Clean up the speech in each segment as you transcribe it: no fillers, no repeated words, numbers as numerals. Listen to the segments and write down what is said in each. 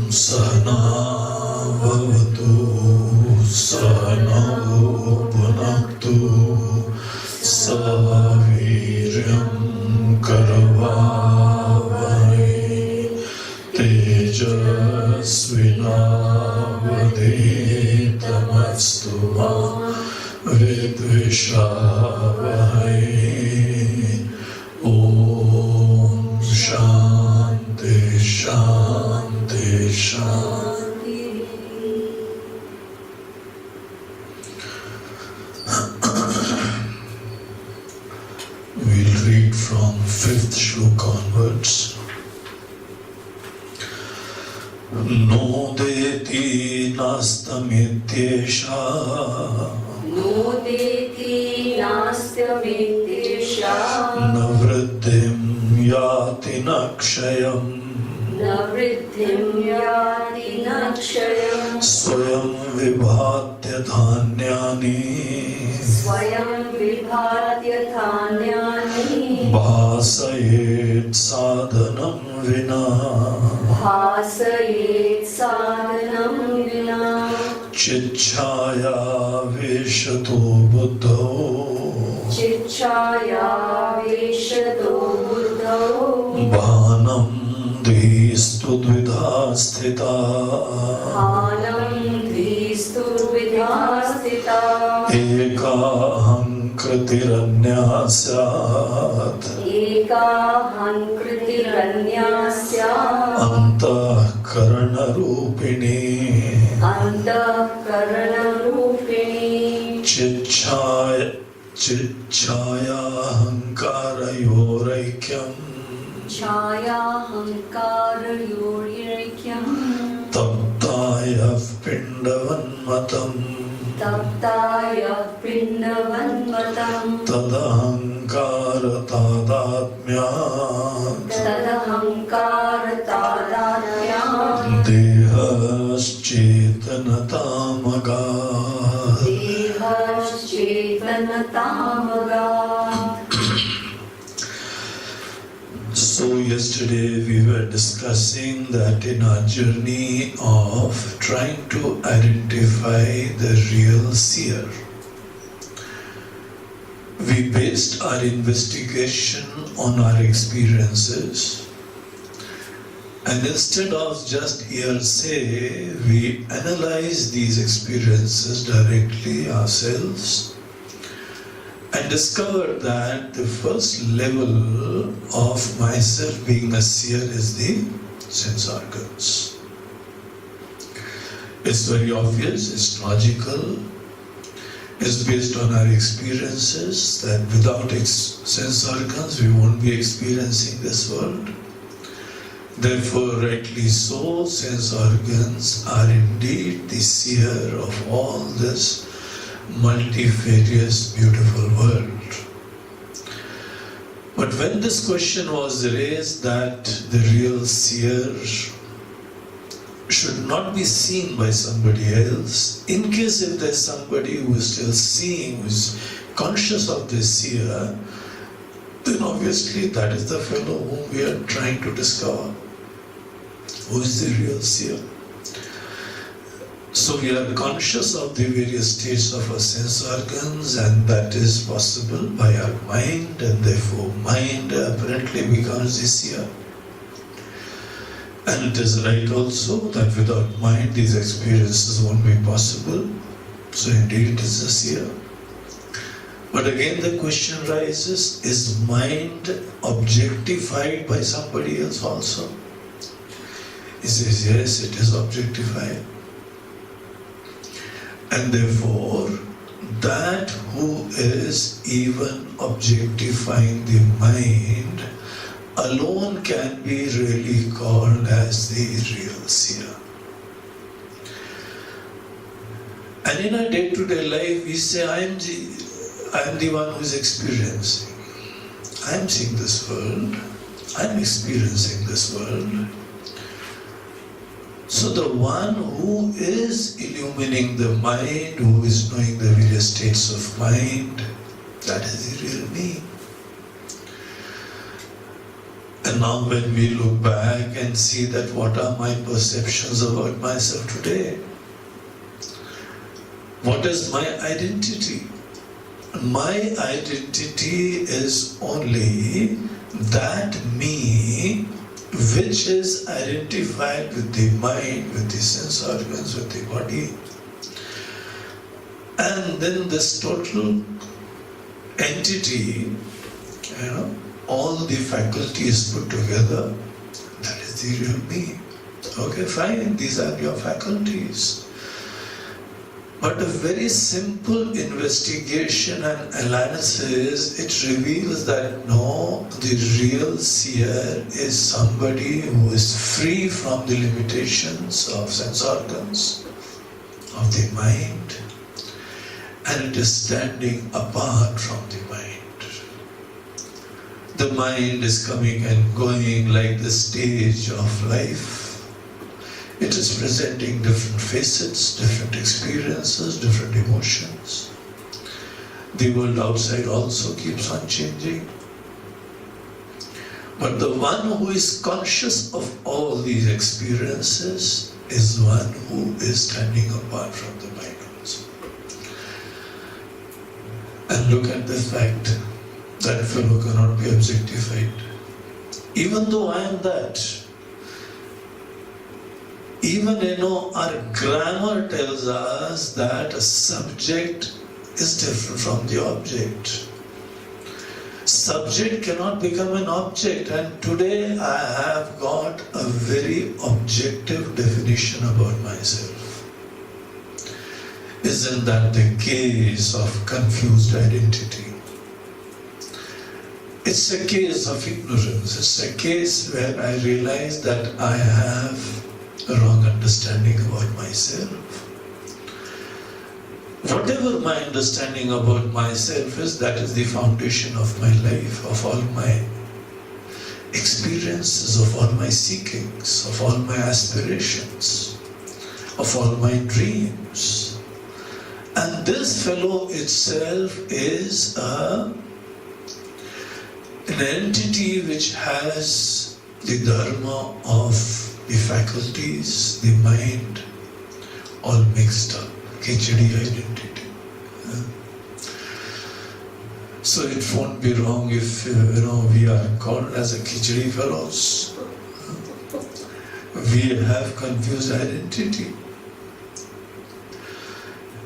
Sahana Bhavatu Sahana Bhunaktu Saviryam Karavavai Tejasvinavaditamastu Ma Vidvishavai. Om Shanti Shanti Shanti. We'll read from 5th shloka onwards. Nodeti nastamityesha Nodeti nastamityesha Navriddhim yati nakshayam Navriddhim yati nakshayam Swayam vibhatya dhanyani Swayam vibhatya dhanyani Bhasayet sadhanam vina Bhasayet sadhanam vina Chichaya veshato buddho Chichaya veshato buddho Bhanam dhistu dvidha sthita Bhanam dhistu dvidha sthita Ekaham kritiranya syat Ekaham kritiranya syat Antah karana rupini Antahkarana rupini Chichaya hankarayoraikyam Chaya hankara yoryakyam Taptaya pindavan matam Taptaya pindavan matam Tadahankara tadatmyat Tadahankara tadatmyam Dehaschetanatamagad Dehaschetanatamagad. So yesterday we were discussing that in our journey of trying to identify the real seer, we based our investigation on our experiences, and instead of just hearsay, we analyze these experiences directly ourselves and discovered that the first level of myself being a seer is the sense organs. It's very obvious, it's logical, it's based on our experiences that without sense organs we won't be experiencing this world. Therefore, rightly so, sense organs are indeed the seer of all this multifarious, beautiful world. But when this question was raised that the real seer should not be seen by somebody else, in case if there's somebody who is still seeing, who is conscious of this seer, then obviously that is the fellow whom we are trying to discover. Who is the real seer? So we are conscious of the various states of our sense organs, and that is possible by our mind, and therefore mind apparently becomes the seer. And it is right also that without mind these experiences won't be possible. So indeed it is a seer. But again the question rises, is mind objectified by somebody else also? He says, yes, it is objectified. And therefore, that who is even objectifying the mind alone can be really called as the real seer. And in our day-to-day life, we say, I am the one who is experiencing. I am seeing this world. I am experiencing this world. So the one who is illumining the mind, who is knowing the various states of mind, that is the real me. And now when we look back and see that what are my perceptions about myself today? What is my identity? My identity is only that me which is identified with the mind, with the sense organs, with the body. And then this total entity, all the faculties put together, that is the real me. Okay, fine, these are your faculties. But a very simple investigation and analysis, it reveals that no, the real seer is somebody who is free from the limitations of sense organs, of the mind, and it is standing apart from the mind. The mind is coming and going like the stage of life. It is presenting different facets, different experiences, different emotions. The world outside also keeps on changing. But the one who is conscious of all these experiences is one who is standing apart from the mind also. And look at the fact that fellow cannot be objectified. Even though I am that, even our grammar tells us that a subject is different from the object. Subject cannot become an object, and today I have got a very objective definition about myself. Isn't that the case of confused identity? It's a case of ignorance. It's a case where I realize that I have a wrong understanding about myself. Whatever my understanding about myself is, that is the foundation of my life, of all my experiences, of all my seekings, of all my aspirations, of all my dreams. And this fellow itself is an entity which has the dharma of the faculties, the mind, all mixed up. Khichdi identity. So it won't be wrong if we are called as a khichdi fellows. We have confused identity.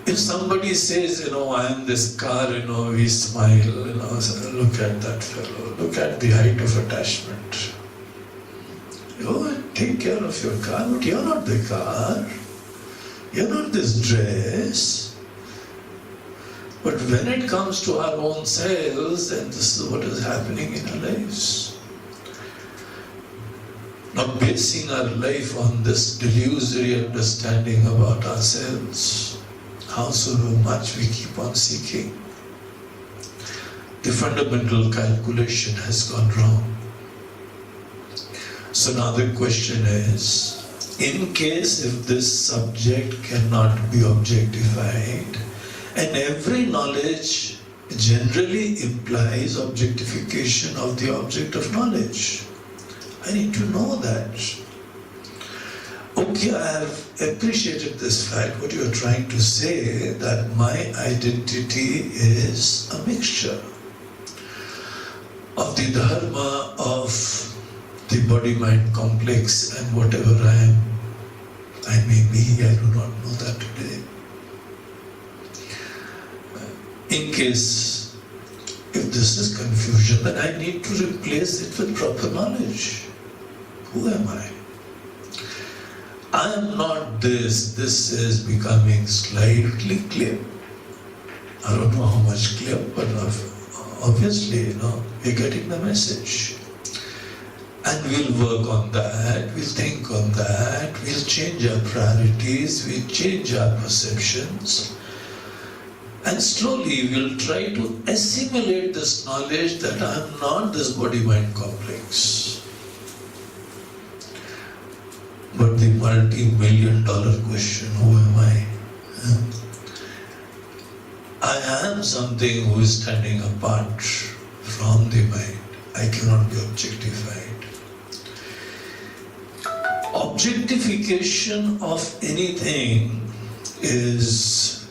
If somebody says, I am this car, we smile, look at that fellow, look at the height of attachment. Take care of your car, but you're not the car. You're not this dress. But when it comes to our own selves, then this is what is happening in our lives. Now, basing our life on this delusory understanding about ourselves, how so much we keep on seeking. The fundamental calculation has gone wrong. So now the question is, in case if this subject cannot be objectified, and every knowledge generally implies objectification of the object of knowledge. I need to know that. Okay, I have appreciated this fact, what you are trying to say, that my identity is a mixture of the dharma of the body-mind complex and whatever I may be, I do not know that today. In case if this is confusion, then I need to replace it with proper knowledge. Who am I? I am not this. This is becoming slightly clear. I don't know how much clear, but obviously, we're getting the message. And we'll work on that, we'll think on that, we'll change our priorities, we'll change our perceptions. And slowly we'll try to assimilate this knowledge that I am not this body-mind complex. But the multi-million-dollar question, who am I? I am something who is standing apart from the mind. I cannot be objectified. objectification of anything is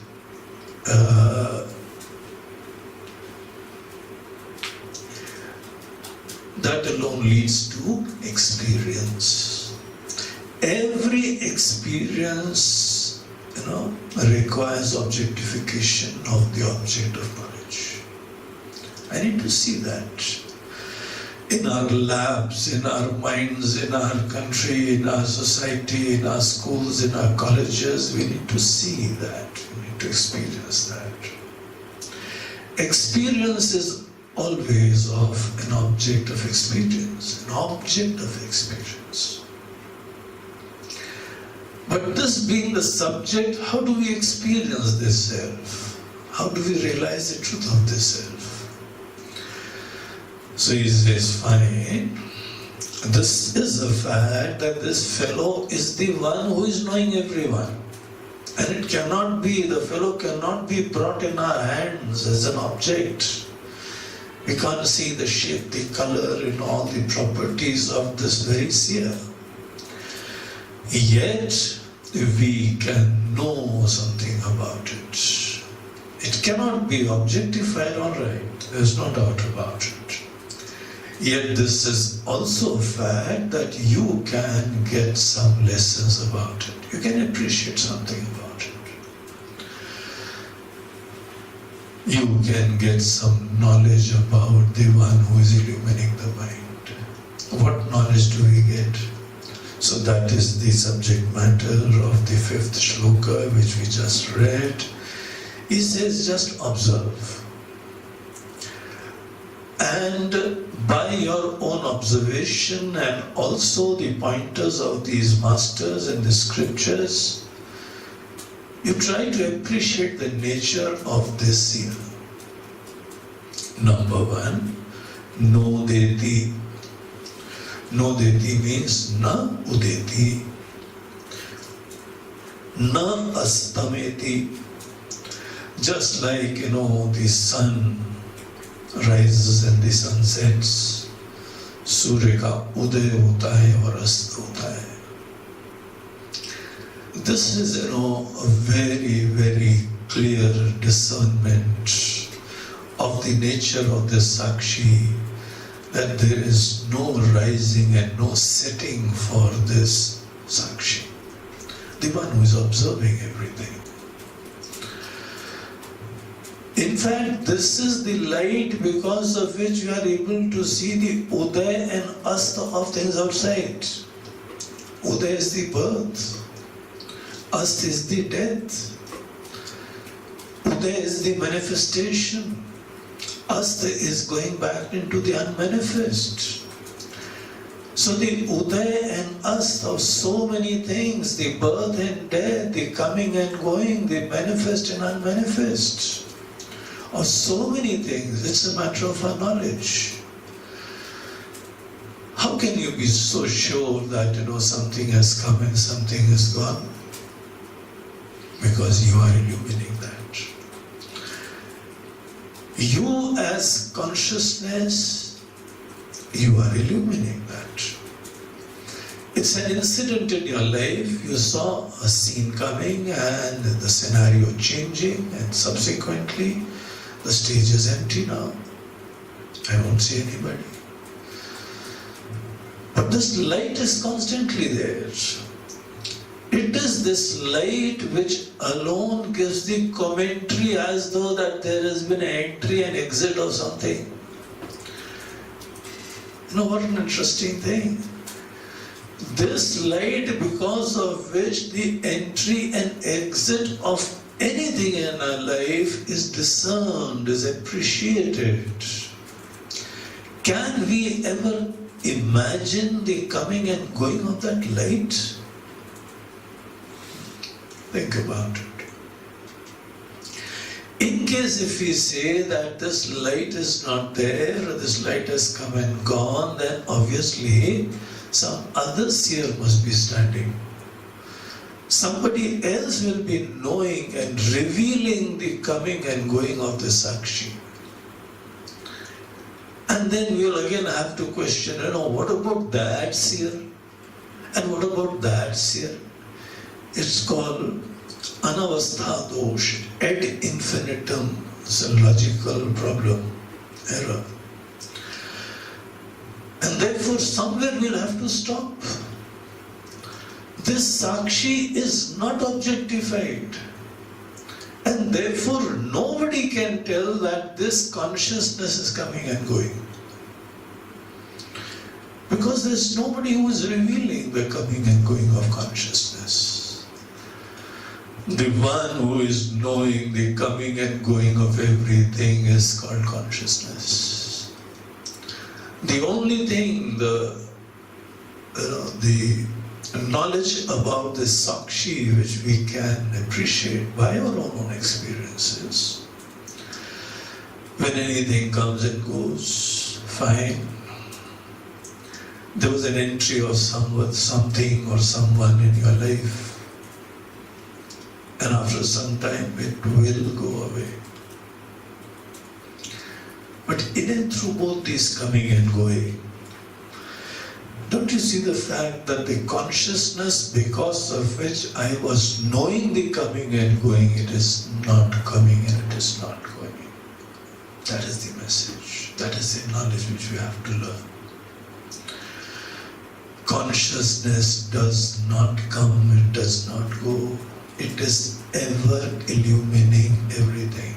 that alone leads to experience. Every experience, requires objectification of the object of knowledge. I need to see that. In our labs, in our minds, in our country, in our society, in our schools, in our colleges, we need to see that. We need to experience that. Experience is always of an object of experience, an object of experience. But this being the subject, how do we experience this self? How do we realize the truth of this self? So he says, fine, this is a fact that this fellow is the one who is knowing everyone. And it cannot be, the fellow cannot be brought in our hands as an object. We can't see the shape, the color, and all the properties of this very seer. Yet, we can know something about it. It cannot be objectified, all right. There's no doubt about it. Yet this is also a fact that you can get some lessons about it. You can appreciate something about it. You can get some knowledge about the one who is illuminating the mind. What knowledge do we get? So that is the subject matter of the 5th shloka which we just read. He says, just observe. And by your own observation and also the pointers of these masters and the scriptures, you try to appreciate the nature of this seer. Number one, nodeti. Nodeti means na udeti, na astameti. Just like, the sun rises and the sun sets, सूर्य का उदय होता है और अस्त होता है. This is, a very, very clear discernment of the nature of the Sakshi, that there is no rising and no setting for this Sakshi, the one who is observing everything. In fact, this is the light because of which we are able to see the Uday and Asta of things outside. Uday is the birth, Asta is the death, Uday is the manifestation, Asta is going back into the unmanifest. So the Uday and Asta of so many things, the birth and death, the coming and going, the manifest and unmanifest, of so many things, it's a matter of our knowledge. How can you be so sure that something has come and something has gone? Because you are illuminating that. You as consciousness, you are illuminating that. It's an incident in your life. You saw a scene coming and the scenario changing, and subsequently the stage is empty now. I won't see anybody. But this light is constantly there. It is this light which alone gives the commentary as though that there has been an entry and exit of something. What an interesting thing. This light, because of which the entry and exit of anything in our life is discerned, is appreciated. Can we ever imagine the coming and going of that light? Think about it. In case if we say that this light is not there, or this light has come and gone, then obviously some other seer must be standing. Somebody else will be knowing and revealing the coming and going of the Sakshi. And then we'll again have to question, what about that seer? And what about that here? It's called anavastha dosh, ad infinitum. It's a logical problem, error. And therefore somewhere we'll have to stop. This Sakshi is not objectified. And therefore nobody can tell that this consciousness is coming and going. Because there's nobody who is revealing the coming and going of consciousness. The one who is knowing the coming and going of everything is called consciousness. The only thing, the knowledge about the Sakshi which we can appreciate by our own experiences. When anything comes and goes, fine. There was an entry of something or someone in your life, and after some time it will go away. But in and through both these coming and going, don't you see the fact that the consciousness because of which I was knowing the coming and going, it is not coming and it is not going. That is the message. That is the knowledge which we have to learn. Consciousness does not come, it does not go. It is ever illumining everything.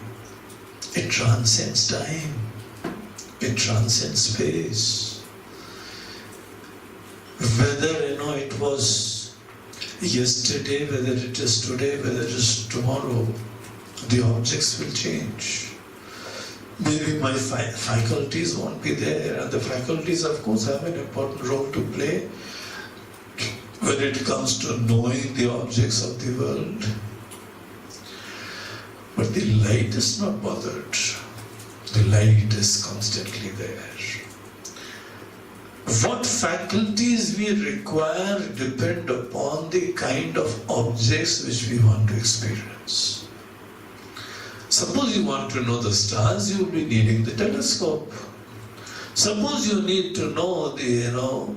It transcends time. It transcends space. Whether it was yesterday, whether it is today, whether it is tomorrow, the objects will change. Maybe my faculties won't be there, and the faculties of course have an important role to play when it comes to knowing the objects of the world. But the light is not bothered. The light is constantly there. What faculties we require depend upon the kind of objects which we want to experience. Suppose you want to know the stars, you will be needing the telescope. Suppose you need to know the,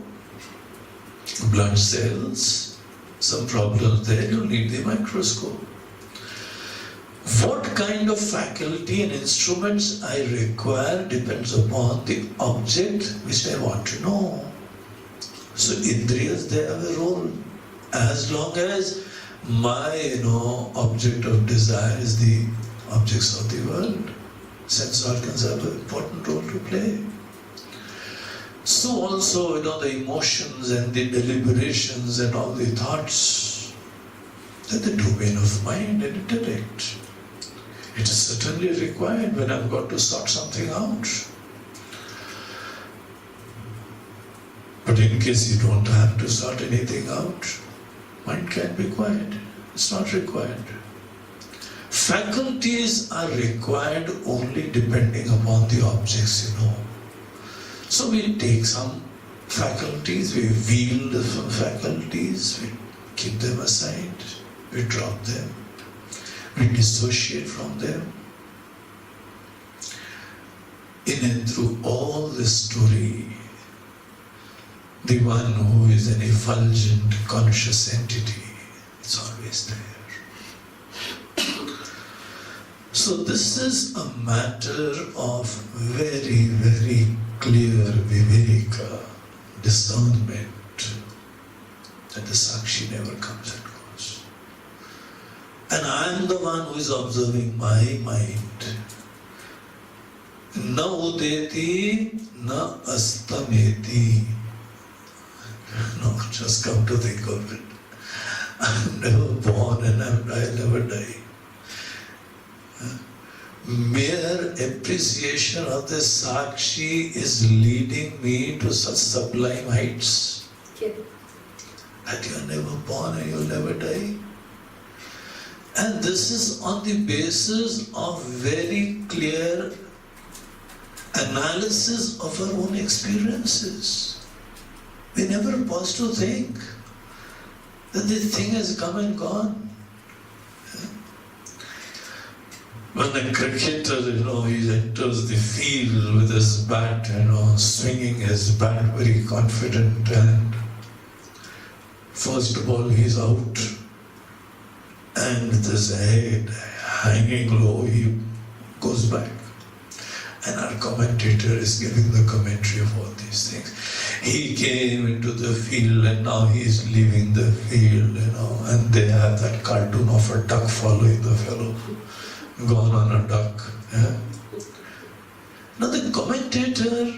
blood cells, some problems there, you need the microscope. What kind of faculty and instruments I require depends upon the object which I want to know. So Indriyas, they have a role. As long as my object of desire is the objects of the world, sense organs have an important role to play. So also, the emotions and the deliberations and all the thoughts, they're the domain of mind and intellect. It is certainly required when I've got to sort something out. But in case you don't have to sort anything out, mind can be quiet. It's not required. Faculties are required only depending upon the objects So we take some faculties, we wield some faculties, we keep them aside, we drop them. We dissociate from them. In and through all this story, the one who is an effulgent conscious entity is always there. So this is a matter of very, very clear Viveka, discernment, that the Sakshi never comes and goes. And I am the one who is observing my mind. Na udeti, na astameti. No, just come to think of it. I'm never born and I'll never die. Mere appreciation of the Sakshi is leading me to such sublime heights. That you are never born and you'll never die. And this is on the basis of very clear analysis of our own experiences. We never pause to think that this thing has come and gone. When the cricketer, he enters the field with his bat, swinging his bat very confident, and First of all, he's out, and with his head hanging low, he goes back. And our commentator is giving the commentary of all these things. He came into the field and now he is leaving the field, and they have that cartoon of a duck following the fellow, gone on a duck. Yeah? Now the commentator,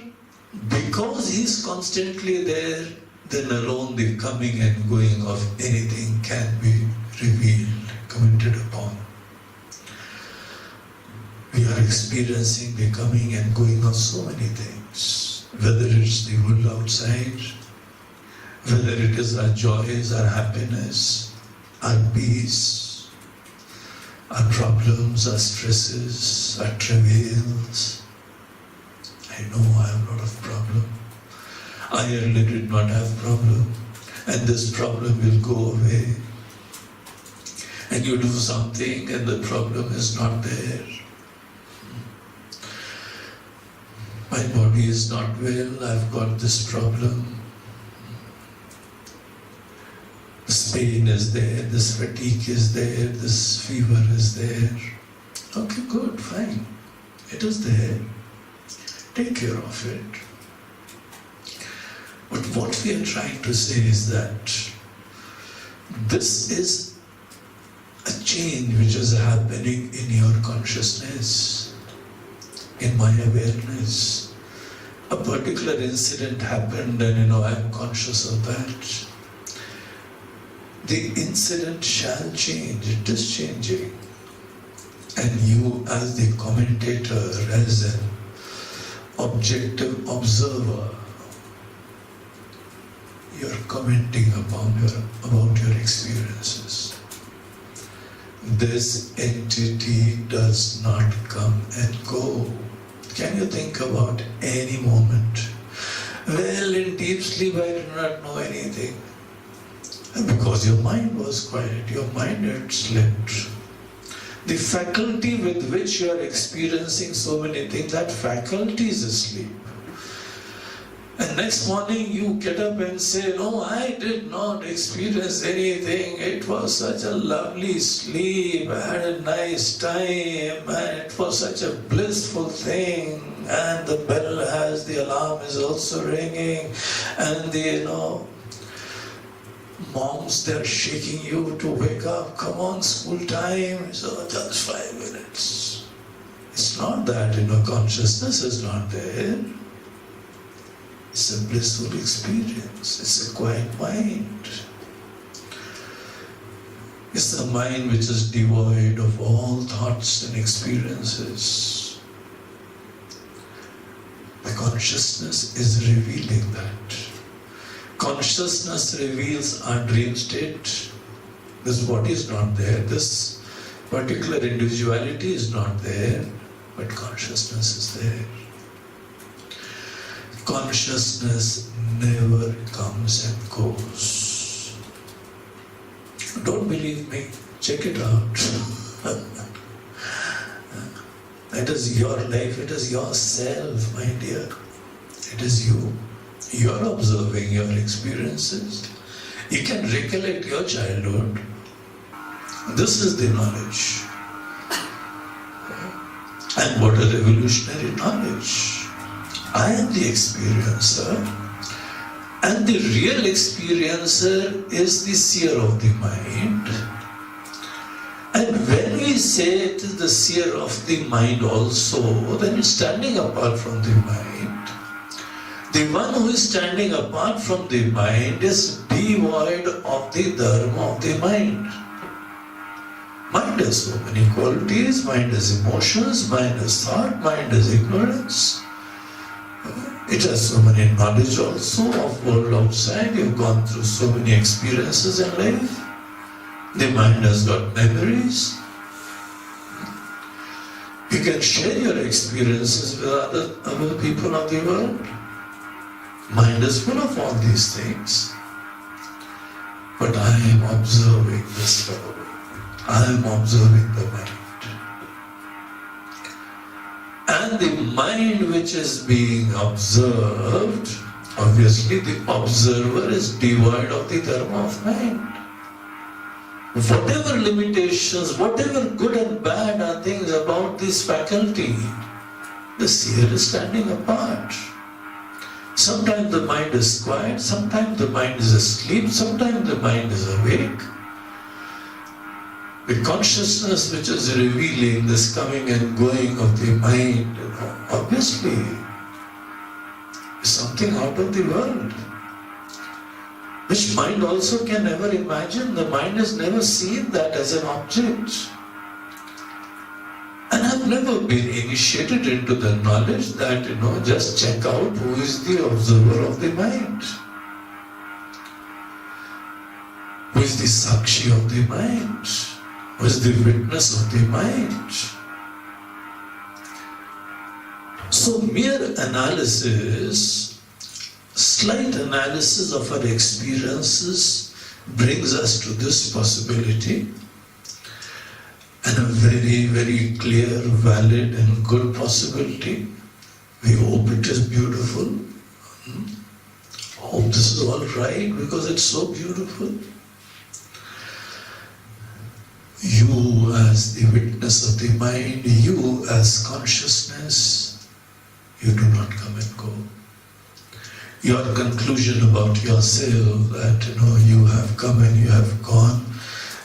because he's constantly there, then alone the coming and going of anything can be revealed, commented upon. We are experiencing the coming and going of so many things, whether it's the world outside, whether it is our joys, our happiness, our peace, our problems, our stresses, our travails. I know I have a lot of problem. I earlier did not have problem, and this problem will go away. And you do something and the problem is not there. My body is not well, I've got this problem. This pain is there, this fatigue is there, this fever is there. Okay, good, fine. It is there. Take care of it. But what we are trying to say is that this is a change which is happening in your consciousness, in my awareness. A particular incident happened and I am conscious of that. The incident shall change, it is changing. And you as the commentator, as an objective observer, you are commenting about your experiences. This entity does not come and go. Can you think about any moment? Well, in deep sleep I did not know anything. And because your mind was quiet, your mind had slept. The faculty with which you are experiencing so many things, that faculty is asleep. And next morning you get up and say, no, I did not experience anything. It was such a lovely sleep. I had a nice time and it was such a blissful thing. And the bell has, the alarm is also ringing. And the, moms, they're shaking you to wake up. Come on, school time. So just 5 minutes. It's not that, consciousness is not there. It's a blissful experience. It's a quiet mind. It's a mind which is devoid of all thoughts and experiences. The consciousness is revealing that. Consciousness reveals our dream state. This body is not there. This particular individuality is not there, but consciousness is there. Consciousness never comes and goes. Don't believe me, check it out. It is your life, it is yourself, my dear. It is you. You are observing your experiences. You can recollect your childhood. This is the knowledge. And what a revolutionary knowledge. I am the experiencer, and the real experiencer is the seer of the mind. And when we say it is the seer of the mind also, then it's standing apart from the mind. The one who is standing apart from the mind is devoid of the dharma of the mind. Mind has so many qualities, mind has emotions, mind has thought, mind has ignorance. It has so many knowledge also of world outside. You've gone through so many experiences in life. The mind has got memories. You can share your experiences with other people of the world. Mind is full of all these things. But I am observing this fellow. I am observing the mind. And the mind which is being observed Obviously, the observer is devoid of the dharma of mind. Whatever limitations, whatever good and bad are things about this faculty, the seer is standing apart. Sometimes the mind is quiet, sometimes the mind is asleep, sometimes the mind is awake. The consciousness which is revealing this coming and going of the mind, obviously, is something out of the world, which mind also can never imagine. The mind has never seen that as an object. And I've never been initiated into the knowledge that, just check out who is the observer of the mind. Who is the Sakshi of the mind? Who is the witness of the mind? So mere analysis, slight analysis of our experiences brings us to this possibility, and a very, very clear, valid and good possibility. We hope it is beautiful. Hope this is all right because it's so beautiful. You as the witness of the mind, you as consciousness, you do not come and go. Your conclusion about yourself that you have come and you have gone,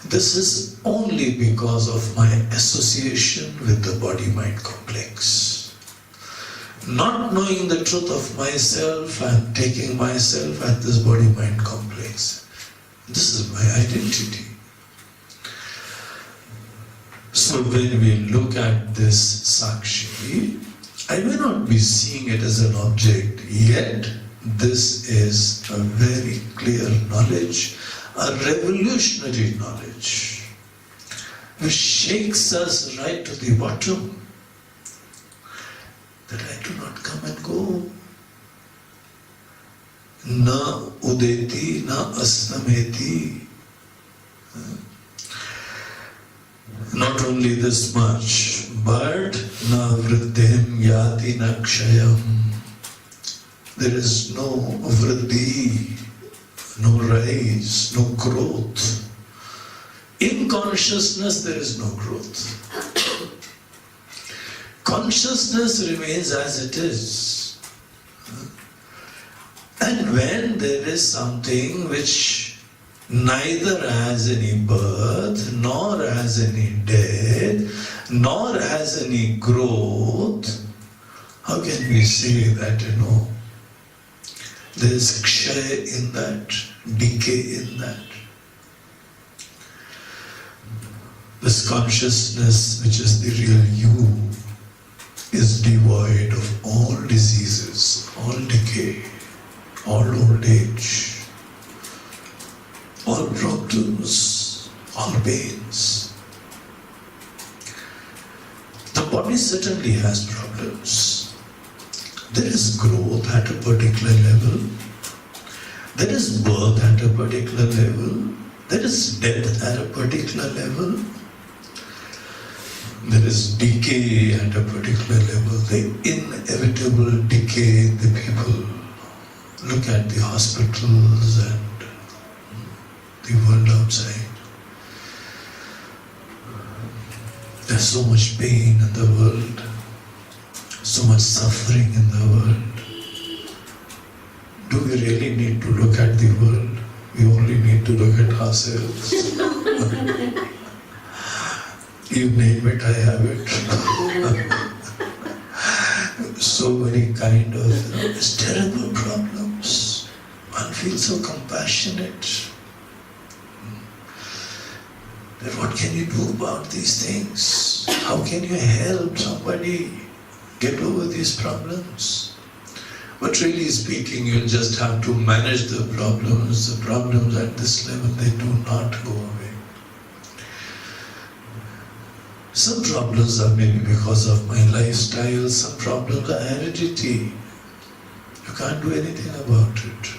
this is only because of my association with the body-mind complex. Not knowing the truth of myself and taking myself at this body-mind complex. This is my identity. So when we look at this Sakshi, I may not be seeing it as an object, yet this is a very clear knowledge, a revolutionary knowledge, which shakes us right to the bottom, that I do not come and go. Na udeti, na astameti. Not only this much, but na vriddhim yati na kshayam. There is no vriddhi, no rise, no growth. In consciousness there is no growth. Consciousness remains as it is. And when there is something which neither has any birth, nor has any death, nor has any growth, how can we say that, there is kshaya in that, decay in that? This consciousness, which is the real you, is devoid of all diseases, all decay, all old age, all problems, all pains. The body certainly has problems. There is growth at a particular level. There is birth at a particular level. There is death at a particular level. There is decay at a particular level. The inevitable decay in the people. Look at the hospitals and the world outside. There's so much pain in the world, so much suffering in the world. Do we really need to look at the world? We only need to look at ourselves. You name it, I have it. So many kind of terrible problems. One feels so compassionate. But what can you do about these things? How can you help somebody get over these problems? But really speaking, you just have to manage the problems. The problems at this level, they do not go away. Some problems are maybe because of my lifestyle, some problems are heredity. You can't do anything about it.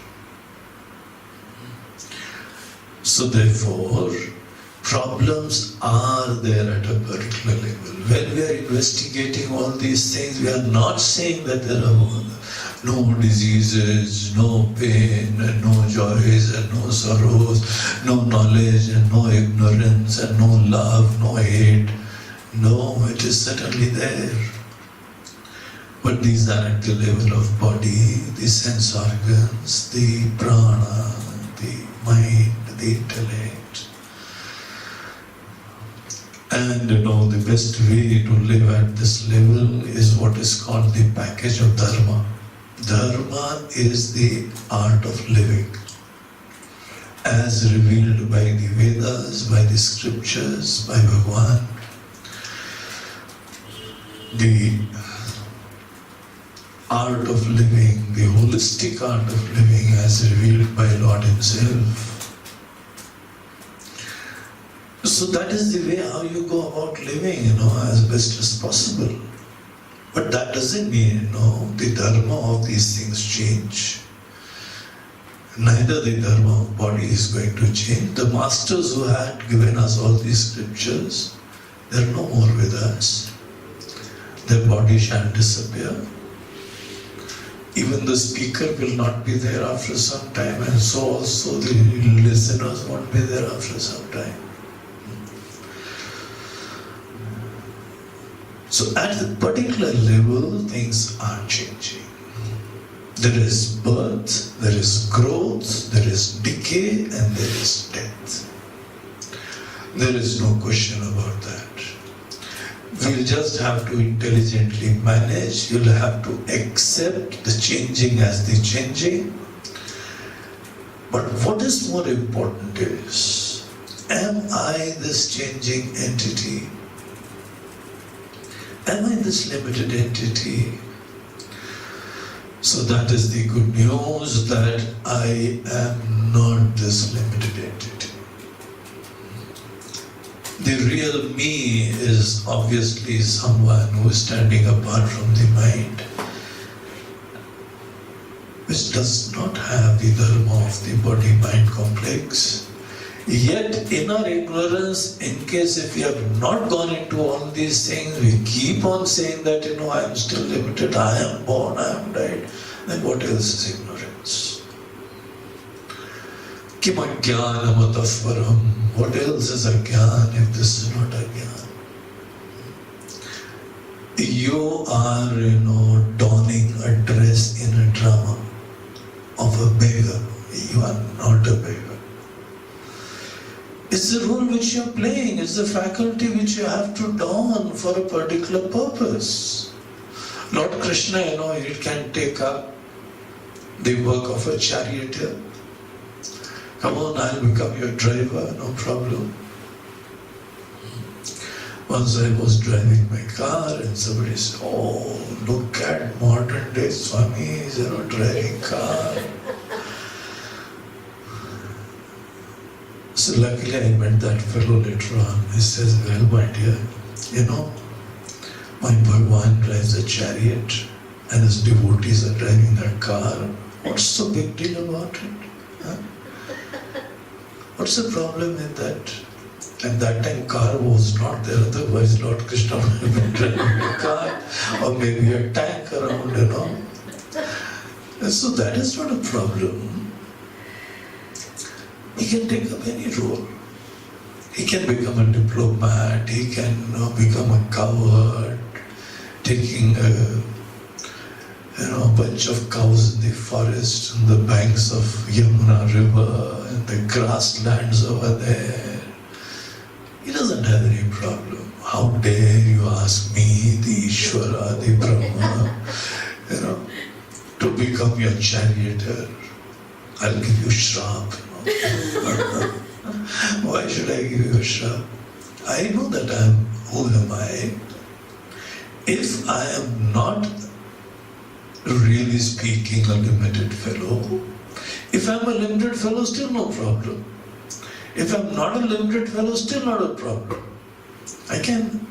So therefore, problems are there at a particular level. When we are investigating all these things, we are not saying that there are No diseases, no pain, and no joys, and no sorrows, no knowledge, and no ignorance, and no love, no hate. No, it is certainly there. But these are at the level of body, the sense organs, the prana, the mind, the intellect. And the best way to live at this level is what is called the package of dharma. Dharma is the art of living, as revealed by the Vedas, by the scriptures, by Bhagavan. The art of living, the holistic art of living as revealed by Lord Himself. So that is the way how you go about living, as best as possible. But that doesn't mean, the dharma of these things change. Neither the dharma of body is going to change. The masters who had given us all these scriptures, they are no more with us. Their body shall disappear. Even the speaker will not be there after some time, and so also the listeners won't be there after some time. So at the particular level, things are changing. There is birth, there is growth, there is decay, and there is death. There is no question about that. We'll just have to intelligently manage. You'll have to accept the changing as the changing. But what is more important is, am I this changing entity? Am I this limited entity? So that is the good news, that I am not this limited entity. The real me is obviously someone who is standing apart from the mind, which does not have the dharma of the body-mind complex. Yet in our ignorance, in case if we have not gone into all these things, we keep on saying that, I am still limited, I am born, I am died. Then what else is ignorance? Kim ajnanam atafvaram. What else is ajnan if this is not ajnan? You are, donning a dress in a drama of a beggar. You are not a beggar. It's the role which you are playing. It's the faculty which you have to don for a particular purpose. Lord Krishna, he can take up the work of a charioteer. Come on, I'll become your driver, no problem. Once I was driving my car and somebody said, oh, look at modern day Swamis, driving car. So luckily I met that fellow later on. He says, well, my dear, my Bhagavan drives a chariot and his devotees are driving that car. What's the big deal about it? Huh? What's the problem with that? At that time car was not there, otherwise Lord Krishna would have been driving a car or maybe a tank around, And so that is not a problem. He can take up any role. He can become a diplomat, he can become a cowherd, taking a bunch of cows in the forest, on the banks of Yamuna river, and the grasslands over there. He doesn't have any problem. How dare you ask me, the Ishvara, the Brahma, to become your charioteer? I'll give you shrap. Why should I give you a shrap? I know that who am I? If I am not really speaking a limited fellow, if I'm a limited fellow, still no problem. If I'm not a limited fellow, still not a problem. I can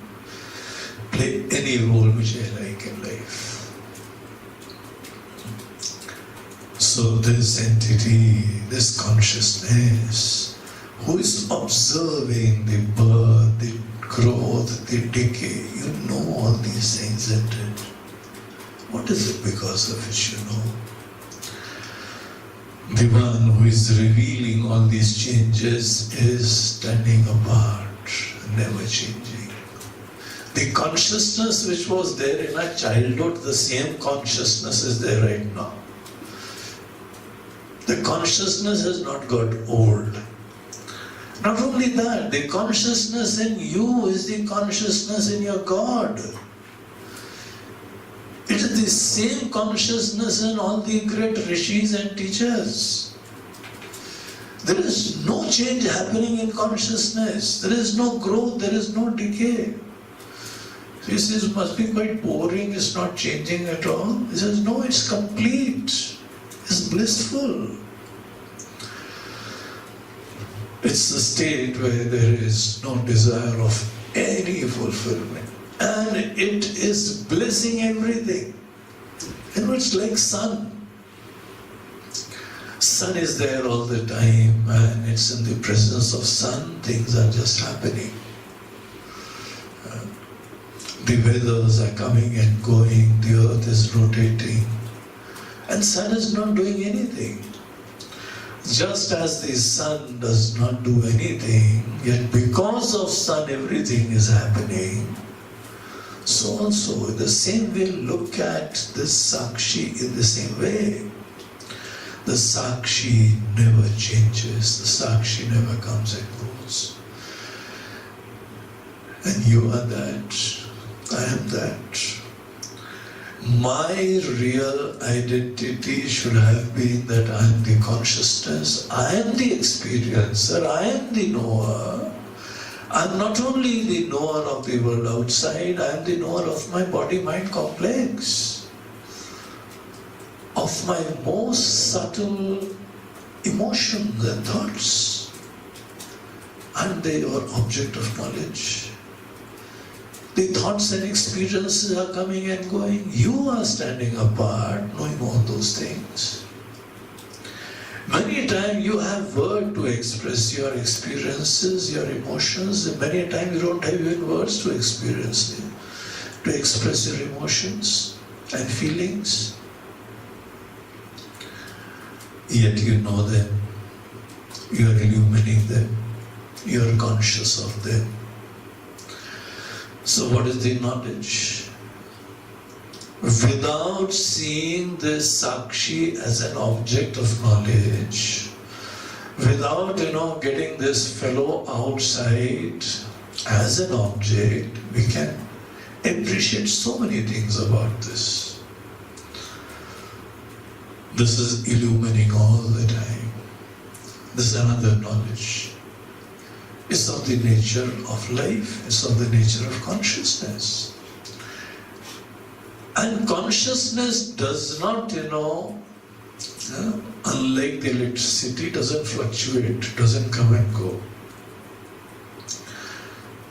play any role which I like in life. So this entity, this consciousness, who is observing the birth, the growth, the decay, all these things, isn't it? What is it because of which you know? The one who is revealing all these changes is standing apart, never changing. The consciousness which was there in our childhood, the same consciousness is there right now. The consciousness has not got old. Not only that, the consciousness in you is the consciousness in your God. It is the same consciousness in all the great rishis and teachers. There is no change happening in consciousness. There is no growth, there is no decay. He says, it must be quite boring, it's not changing at all. He says, no, it's complete. It's blissful. It's the state where there is no desire of any fulfillment. And it is blessing everything. You know, it's like sun. Sun is there all the time, and it's in the presence of sun, things are just happening. The weathers are coming and going, the earth is rotating, and sun is not doing anything. Just as the sun does not do anything, yet because of sun everything is happening, so also in the same way look at this Sakshi in the same way. The Sakshi never changes, the Sakshi never comes and goes. And you are that, I am that. My real identity should have been that I am the consciousness, I am the experiencer, I am the knower. I am not only the knower of the world outside, I am the knower of my body-mind complex, of my most subtle emotions and thoughts. And they are object of knowledge. The thoughts and experiences are coming and going. You are standing apart, knowing all those things. Many times you have words to express your experiences, your emotions, and many times you don't have even words to experience them, to express your emotions and feelings. Yet you know them, you are illuminating them, you are conscious of them. So what is the knowledge? Without seeing this Sakshi as an object of knowledge, without getting this fellow outside as an object, we can appreciate so many things about this. This is illuminating all the time. This is another knowledge. It's of the nature of life, it's of the nature of consciousness. And consciousness does not, unlike the electricity, doesn't fluctuate, doesn't come and go.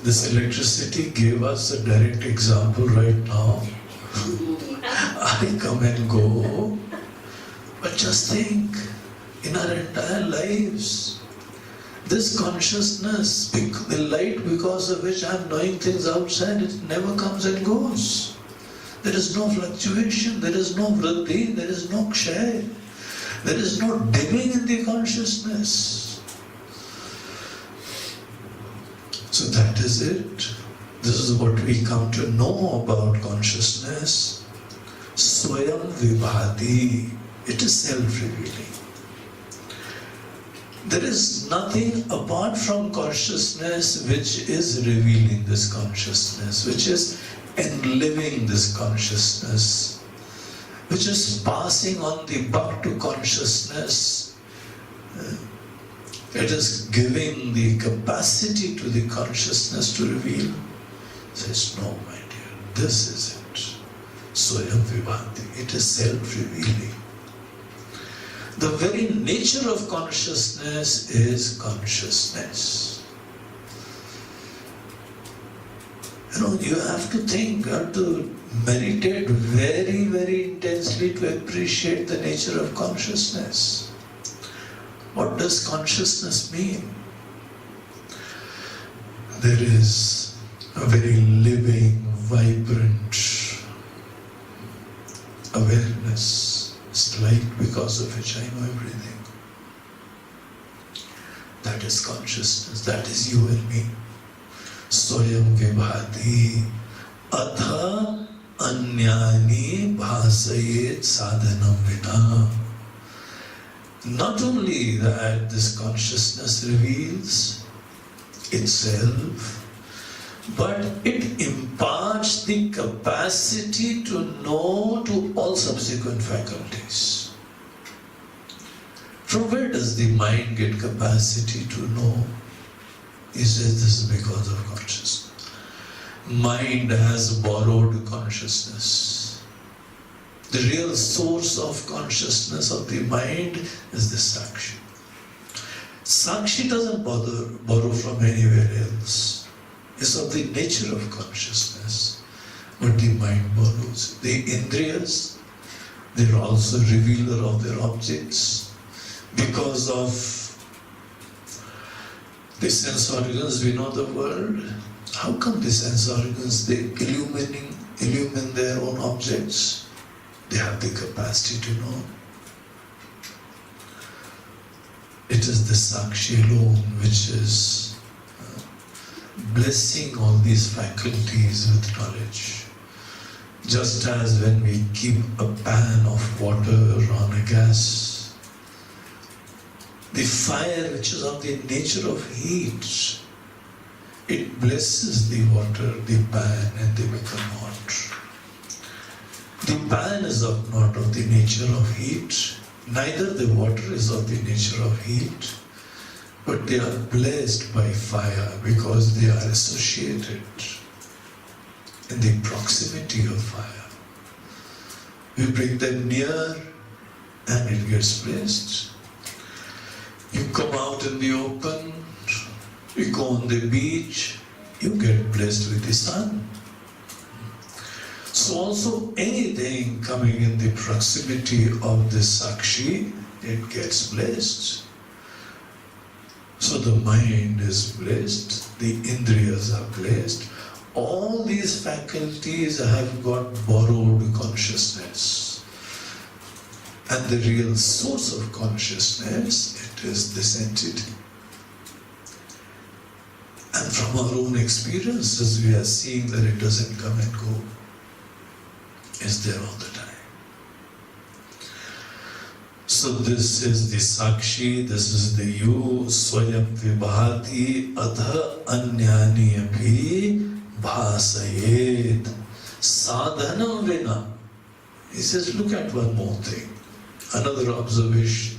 This electricity gave us a direct example right now. I come and go. But just think, in our entire lives, this consciousness, the light because of which I am knowing things outside, it never comes and goes. There is no fluctuation, there is no vriddhi, there is no kshay, there is no dimming in the consciousness. So that is it. This is what we come to know about consciousness. Swayam vibhati. It is self-revealing. There is nothing apart from consciousness which is revealing this consciousness, which is enliving this consciousness, which is passing on the buck to consciousness. It is giving the capacity to the consciousness to reveal. Says, no, my dear, this is it. Swayam vibhati. It is self-revealing. The very nature of consciousness is consciousness. You have to think, you have to meditate very, very intensely to appreciate the nature of consciousness. What does consciousness mean? There is a very living, vibrant awareness, is light because of which I know everything. That is consciousness, that is you and me. Swayam vibhati atha anyani bhasayet sadhanam vina. Not only that this consciousness reveals itself, but it imparts the capacity to know to all subsequent faculties. From where does the mind get capacity to know? He says this is because of consciousness. Mind has borrowed consciousness. The real source of consciousness of the mind is the Sakshi. Sakshi doesn't borrow from anywhere else. It's of the nature of consciousness. But the mind borrows. The Indriyas, they're also revealer of their objects. Because of the sense organs we know the world. How come the sense organs, they illumine their own objects? They have the capacity to know. It is the Sakshi alone which is blessing all these faculties with knowledge. Just as when we keep a pan of water on a gas, the fire which is of the nature of heat, it blesses the water, the pan, and they become hot. The pan is not of the nature of heat, neither the water is of the nature of heat, but they are blessed by fire because they are associated in the proximity of fire. We bring them near and it gets blessed. You come out in the open, you go on the beach, you get blessed with the sun. So also anything coming in the proximity of the Sakshi, it gets blessed. So the mind is blessed, the Indriyas are blessed. All these faculties have got borrowed consciousness. And the real source of consciousness, it is this entity. And from our own experiences, we are seeing that it doesn't come and go. It's there all the time. So this is the Sakshi, this is the you, Swayam Vibhati Adha Anyani Abhi Bhasayet Sadhanam Vina. He says, look at one more thing. Another observation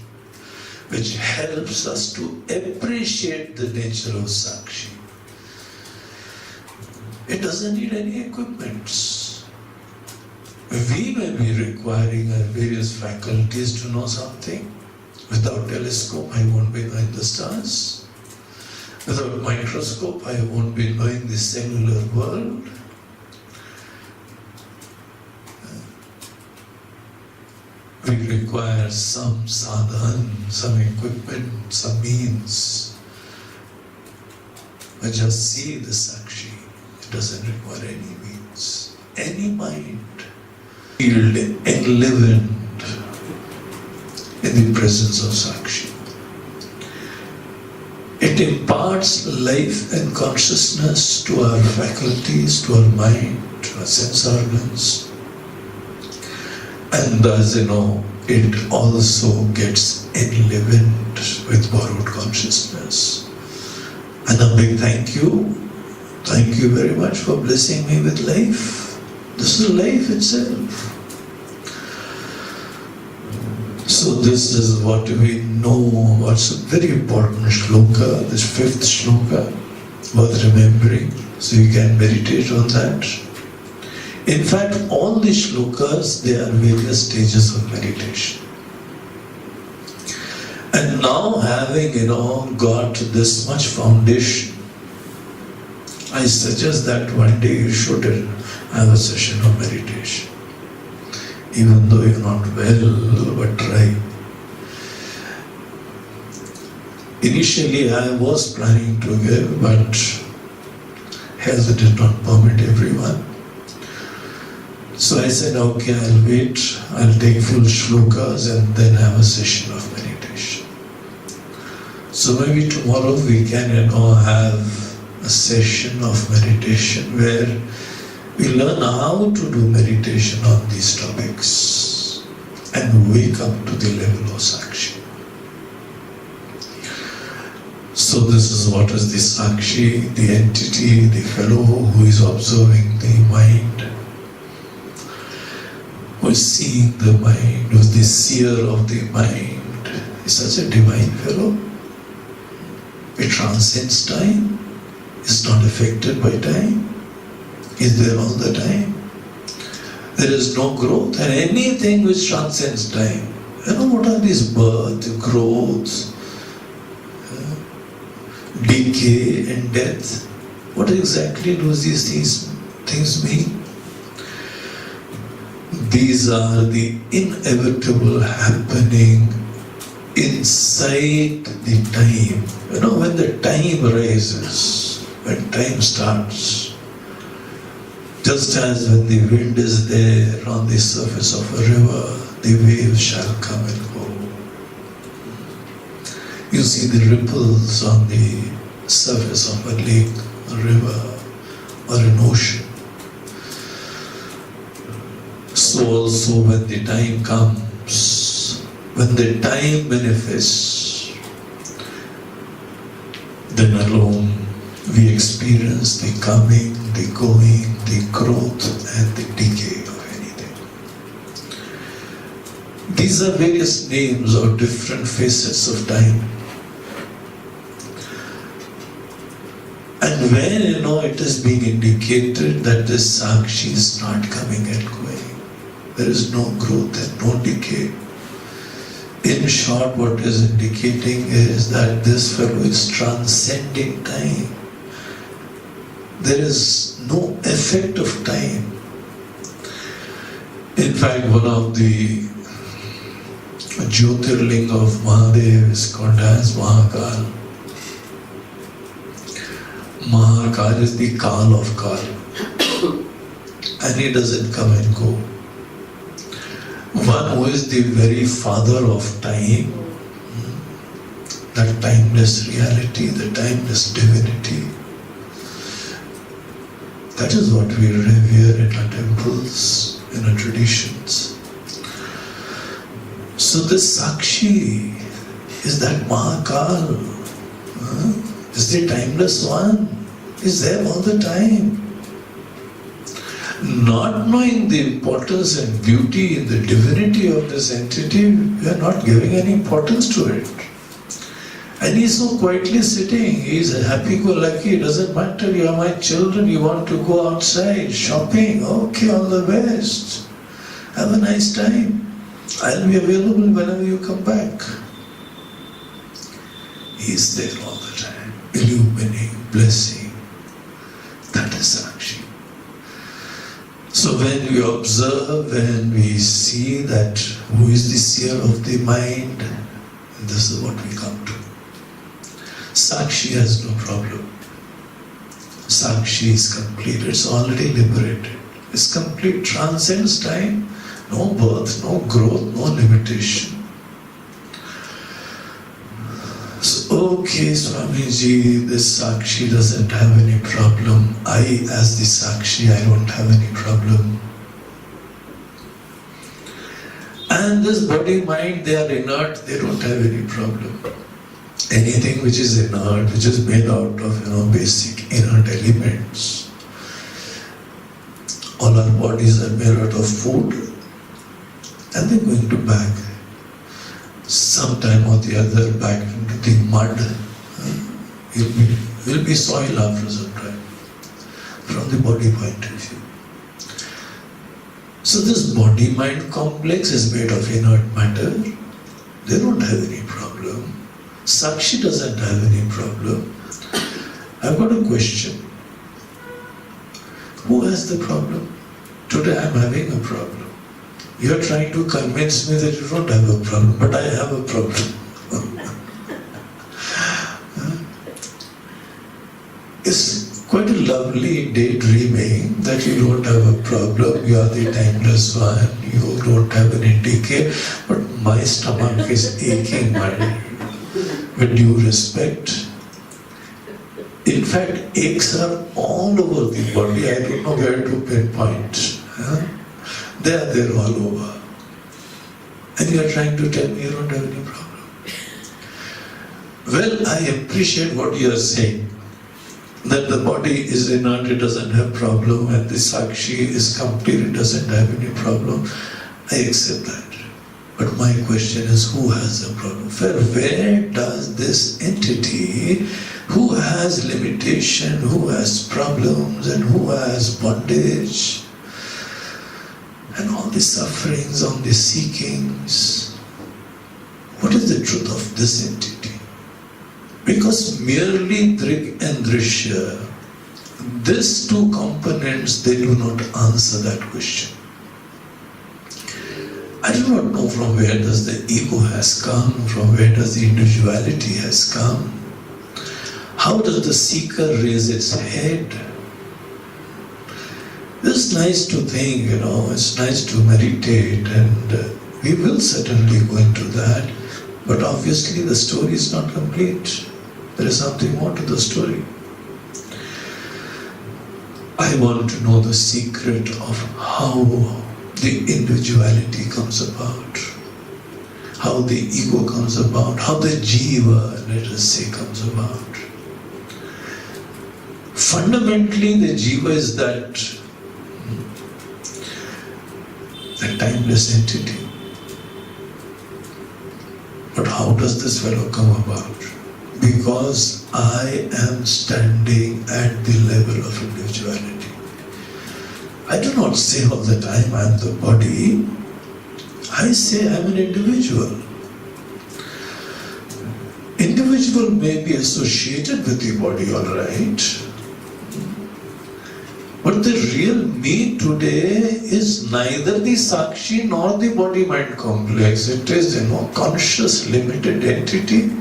which helps us to appreciate the nature of Sakshi. It doesn't need any equipments. We may be requiring our various faculties to know something. Without telescope, I won't be knowing the stars. Without microscope, I won't be knowing the cellular world. We require some sadhan, some equipment, some means. But just see the Sakshi. It doesn't require any means. Any mind filled, enlivened in the presence of Sakshi. It imparts life and consciousness to our faculties, to our mind, to our sense organs. And as you know, it also gets enlivened with borrowed consciousness. And a big thank you. Thank you very much for blessing me with life. This is life itself. So this is what we know. What's a very important shloka, this fifth shloka, worth remembering. So you can meditate on that. In fact, all the shlokas, they are various stages of meditation. And now having, got this much foundation, I suggest that one day you should have a session of meditation. Even though you're not well, but try. Initially I was planning to give, but health did not permit everyone. So I said, okay, I'll wait, I'll take full shlokas and then have a session of meditation. So maybe tomorrow we can, have a session of meditation where we learn how to do meditation on these topics and wake up to the level of Sakshi. So this is what is the Sakshi, the entity, the fellow who is observing the mind, who is seeing the mind, who is the seer of the mind. Is such a divine fellow. It transcends time, is not affected by time, is there all the time. There is no growth, and anything which transcends time. What are these birth, growth, decay and death? What exactly do these things mean? These are the inevitable happening inside the time. When the time rises, when time starts, just as when the wind is there on the surface of a river, the waves shall come and go. You see the ripples on the surface of a lake, a river, or an ocean. So also when the time comes, when the time manifests, then alone we experience the coming, the going, the growth and the decay of anything. These are various names or different facets of time. And when it is being indicated that the Sakshi is not coming and going, there is no growth and no decay. In short, what is indicating is that this fellow is transcending time. There is no effect of time. In fact, one of the Jyotirling of Mahadev is called as Mahakal. Mahakal is the Kal of Kal. And he doesn't come and go. One who is the very father of time, that timeless reality, the timeless divinity. That is what we revere in our temples, in our traditions. So this Sakshi is that Mahakal, is the timeless one, is there all the time. Not knowing the importance and beauty in the divinity of this entity, we are not giving any importance to it. And he's so quietly sitting, he's happy-go-lucky, it doesn't matter, you are my children, you want to go outside, shopping, okay, all the best. Have a nice time. I'll be available whenever you come back. He's there all the time, illumining, blessing. That is Sakshi. So when we observe, when we see that who is the seer of the mind, this is what we come to. Sakshi has no problem. Sakshi is complete, it's already liberated. It's complete, transcends time, no birth, no growth, no limitation. So, okay, Swamiji, this Sakshi doesn't have any problem. I, as the Sakshi, I don't have any problem. And this body, mind, they are inert, they don't have any problem. Anything which is inert, which is made out of basic inert elements. All our bodies are made out of food, and they're going to back sometime or the other back into the mud. Will be soil after some time, from the body point of view. So this body-mind complex is made of inert matter. They don't have any problem. Sakshi doesn't have any problem. I've got a question. Who has the problem? Today I'm having a problem. You're trying to convince me that you don't have a problem, but I have a problem. It's quite a lovely daydreaming that that you don't have a problem, you are the timeless one, you don't have any decay, but my stomach is aching, with due respect. In fact, aches are all over the body. I don't know where to pinpoint. They are there all over. And you are trying to tell me you don't have any problem. Well, I appreciate what you are saying. That the body is inert, it doesn't have problem, and the Sakshi is complete, it doesn't have any problem. I accept that. But my question is, who has the problem? Where does this entity, who has limitation, who has problems, and who has bondage, and all the sufferings, all the seekings, what is the truth of this entity? Because merely Drg and Drishya, these two components, they do not answer that question. I do not know from where does the ego has come, from where does the individuality has come. How does the seeker raise its head? It's nice to think, it's nice to meditate, and we will certainly go into that. But obviously the story is not complete. There is something more to the story. I want to know the secret of how the individuality comes about, how the ego comes about, how the jiva, let us say, comes about. Fundamentally, the jiva is that timeless entity. But how does this fellow come about? Because I am standing at the level of individuality. I do not say all the time I am the body. I say I am an individual. Individual may be associated with the body, all right. But the real me today is neither the Sakshi nor the body-mind complex. It is, conscious, limited entity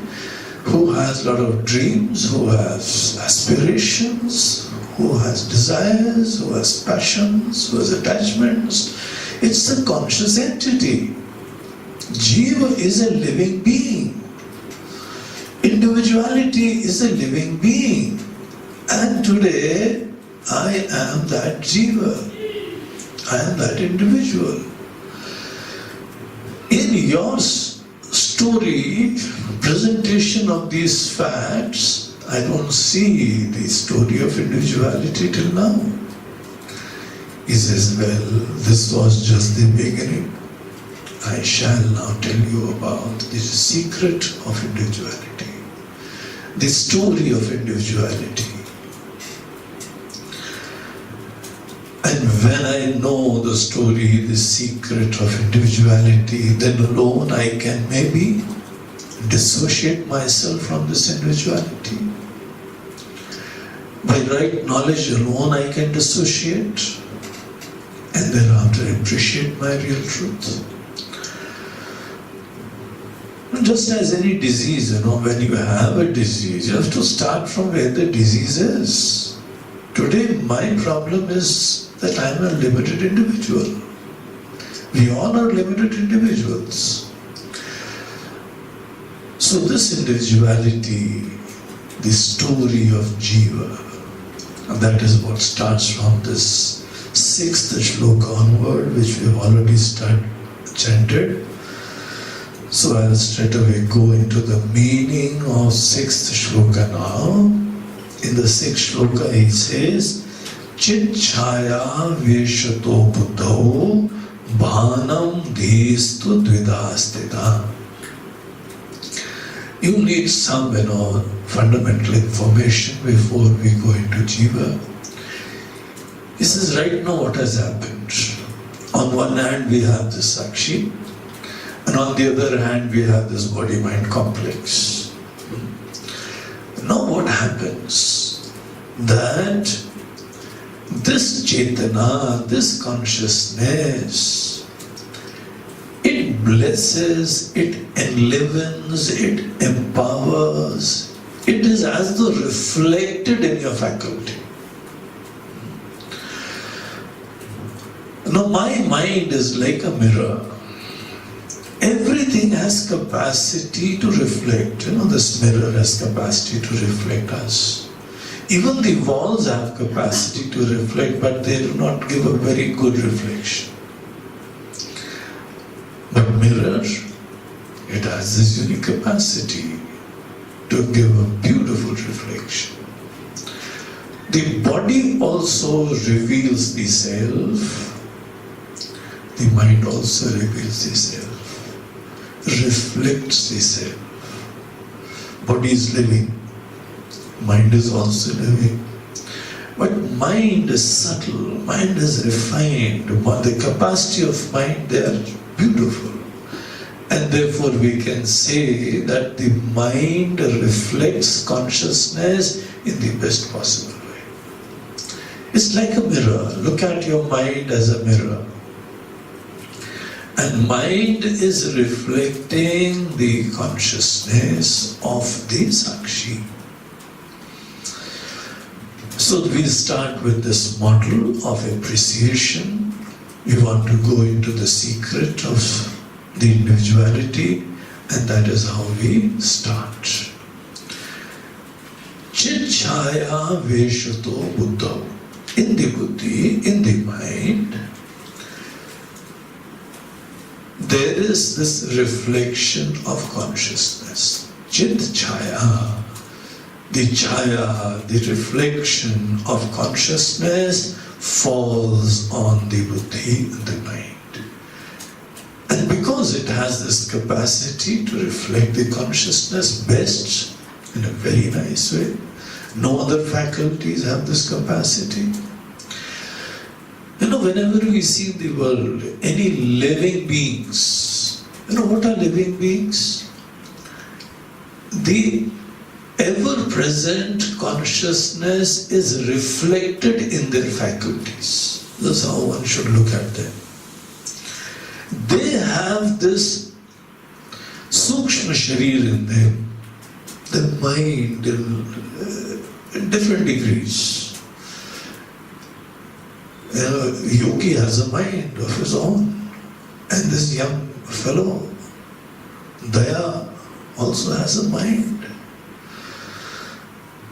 who has a lot of dreams, who has aspirations, who has desires, who has passions, who has attachments. It's a conscious entity. Jiva is a living being. Individuality is a living being. And today, I am that jiva. I am that individual. In your story, presentation of these facts, I don't see the story of individuality till now. He says, well, this was just the beginning. I shall now tell you about the secret of individuality, the story of individuality. And when I know the story, the secret of individuality, then alone I can maybe dissociate myself from this individuality. By right knowledge alone I can dissociate and thereafter appreciate my real truth. Just as any disease, when you have a disease, you have to start from where the disease is. Today my problem is that I am a limited individual. We all are limited individuals. So this individuality, the story of Jiva, and that is what starts from this 6th shloka onward, which we have already chanted. So I'll straight away go into the meaning of 6th shloka now. In the 6th shloka he says, Chit chaya veshato buddho bhanam dhistu dvidastita. You need some, fundamental information before we go into Jiva. He says, right now what has happened? On one hand we have this Sakshi, and on the other hand we have this body-mind complex. Now what happens? That this Chetana, this consciousness, it blesses, it enlivens, it empowers. It is as though reflected in your faculty. Now my mind is like a mirror. Everything has capacity to reflect. This mirror has capacity to reflect us. Even the walls have capacity to reflect, but they do not give a very good reflection. But mirror, it has this unique capacity to give a beautiful reflection. The body also reveals the self. The mind also reveals the self, reflects the self. Body is living, mind is also living. But mind is subtle, mind is refined. The capacity of mind, they are beautiful. And therefore we can say that the mind reflects consciousness in the best possible way. It's like a mirror. Look at your mind as a mirror. And mind is reflecting the consciousness of the Sakshi. So we start with this model of appreciation. We want to go into the secret of the individuality, and that is how we start. Chit chaya veshato buddha. In the buddhi, in the mind, there is this reflection of consciousness. Chit chaya, the chaya, the reflection of consciousness falls on the buddhi, the mind. And because it has this capacity to reflect the consciousness best, in a very nice way, no other faculties have this capacity. Whenever we see in the world any living beings, what are living beings? The ever-present consciousness is reflected in their faculties. That's how one should look at them. They have this sukshma sharir in them, the mind in different degrees. Yogi has a mind of his own, and this young fellow, Daya, also has a mind.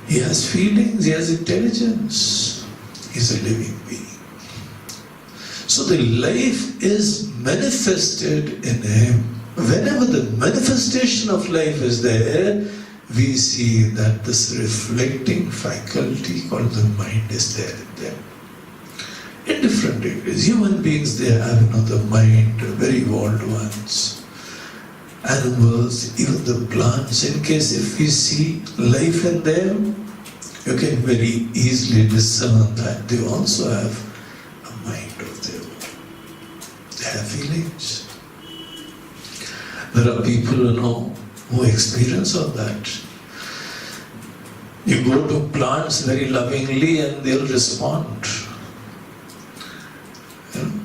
He has feelings, he has intelligence. He's a living being. So the life is manifested in him. Whenever the manifestation of life is there, we see that this reflecting faculty called the mind is there in them. In different degrees. Human beings, they have the mind, very evolved ones. Animals, even the plants, in case if we see life in them, you can very easily discern that they also have a mind of their own. They have feelings. There are people, who experience of that. You go to plants very lovingly and they'll respond.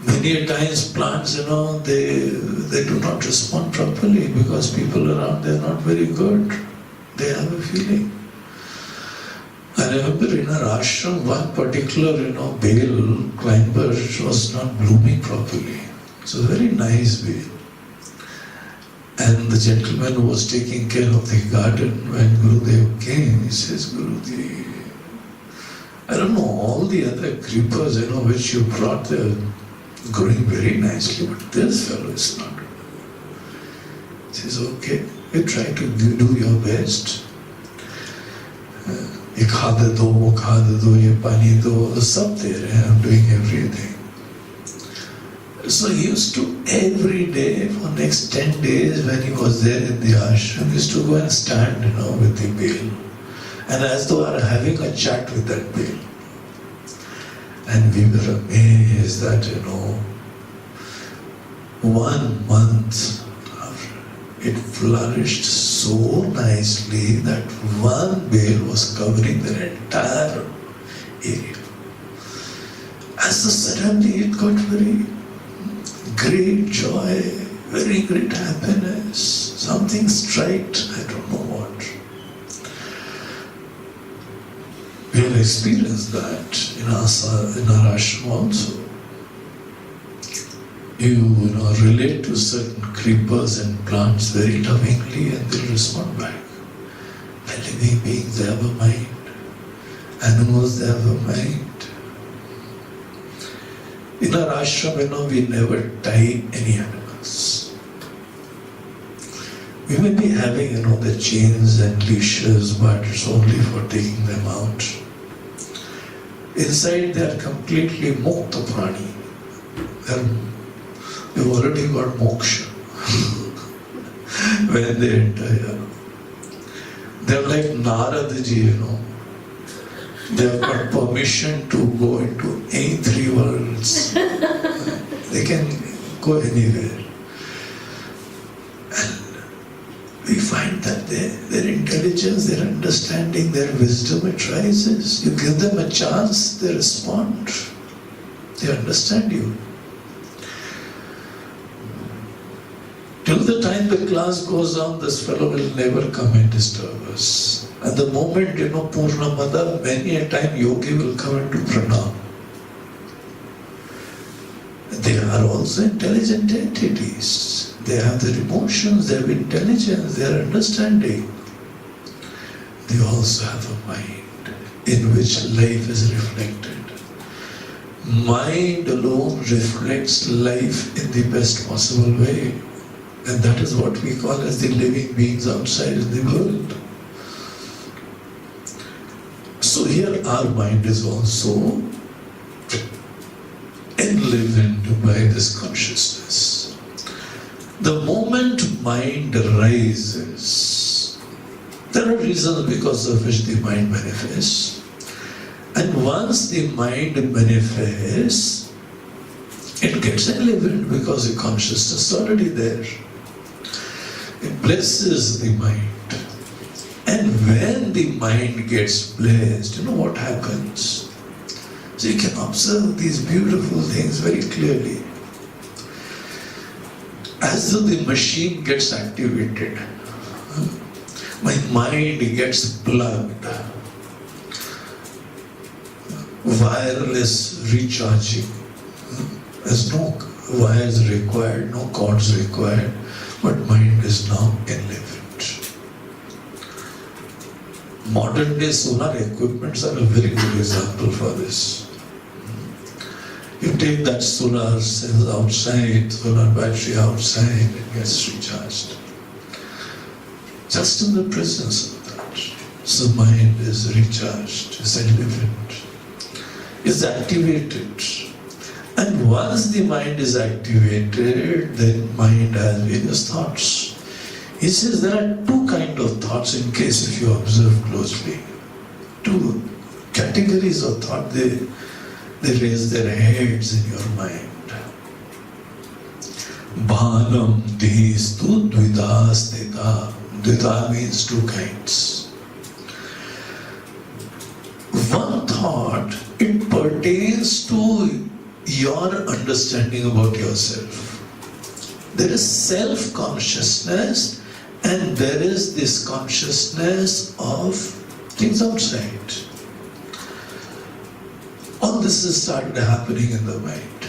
Many times plants, they do not respond properly because people around, they're not very good. They have a feeling. I remember in our ashram, one particular, bale climber was not blooming properly. It was a very nice bale. And the gentleman who was taking care of the garden, when Gurudev came, he says, Guruji, I don't know, all the other creepers, which you brought there, growing very nicely, but this fellow is not. He says, okay, you try to do your best. Ye khad do, wo khad do, ye pani do, sab de rahe hain, I'm doing everything. So he used to, every day, for next 10 days, when he was there in the ashram, he used to go and stand, with the bale. And as though are having a chat with that bale. And we were amazed that, 1 month it flourished so nicely that one bale was covering the entire area. Suddenly it got very great joy, very great happiness. Something striked, I don't know what. We have experienced that in our ashram also. relate to certain creepers and plants very lovingly and they'll respond back. The living beings, they have a mind. Animals, they have a mind. In our ashram, we never tie any animals. We may be having, the chains and leashes, but it's only for taking them out. Inside, they are completely mukta prani. They've already got moksha when they enter. They're like Naradaji, They have got permission to go into any three worlds. They can go anywhere. And we find that their intelligence, their understanding, their wisdom, it rises. You give them a chance, they respond. They understand you. Till the time the class goes on, this fellow will never come and disturb us. At the moment, Purnamada, many a time yogi will come into pranam. They are also intelligent entities. They have their emotions, their intelligence, their understanding. They also have a mind in which life is reflected. Mind alone reflects life in the best possible way. And that is what we call as the living beings outside in the world. So here our mind is also enlivened by this consciousness. The moment mind rises, there are reasons because of which the mind manifests. And once the mind manifests, it gets enlivened because the consciousness is already there. It blesses the mind. And when the mind gets blessed, what happens? So you can observe these beautiful things very clearly. As though the machine gets activated, my mind gets plugged. Wireless recharging. There's no wires required, no cords required, but mind is now enlivened. Modern day solar equipments are a very good example for this. You take that solar cell outside, solar battery outside, it gets recharged. Just in the presence of that. So mind is recharged, is enlivened, is activated. And once the mind is activated, then mind has various thoughts. He says there are two kinds of thoughts in case if you observe closely. Two categories of thought, they raise their heads in your mind. Bhanam dhistu dvidastita. Dvida means two kinds. One thought, it pertains to your understanding about yourself. There is self-consciousness and there is this consciousness of things outside. All this has started happening in the mind.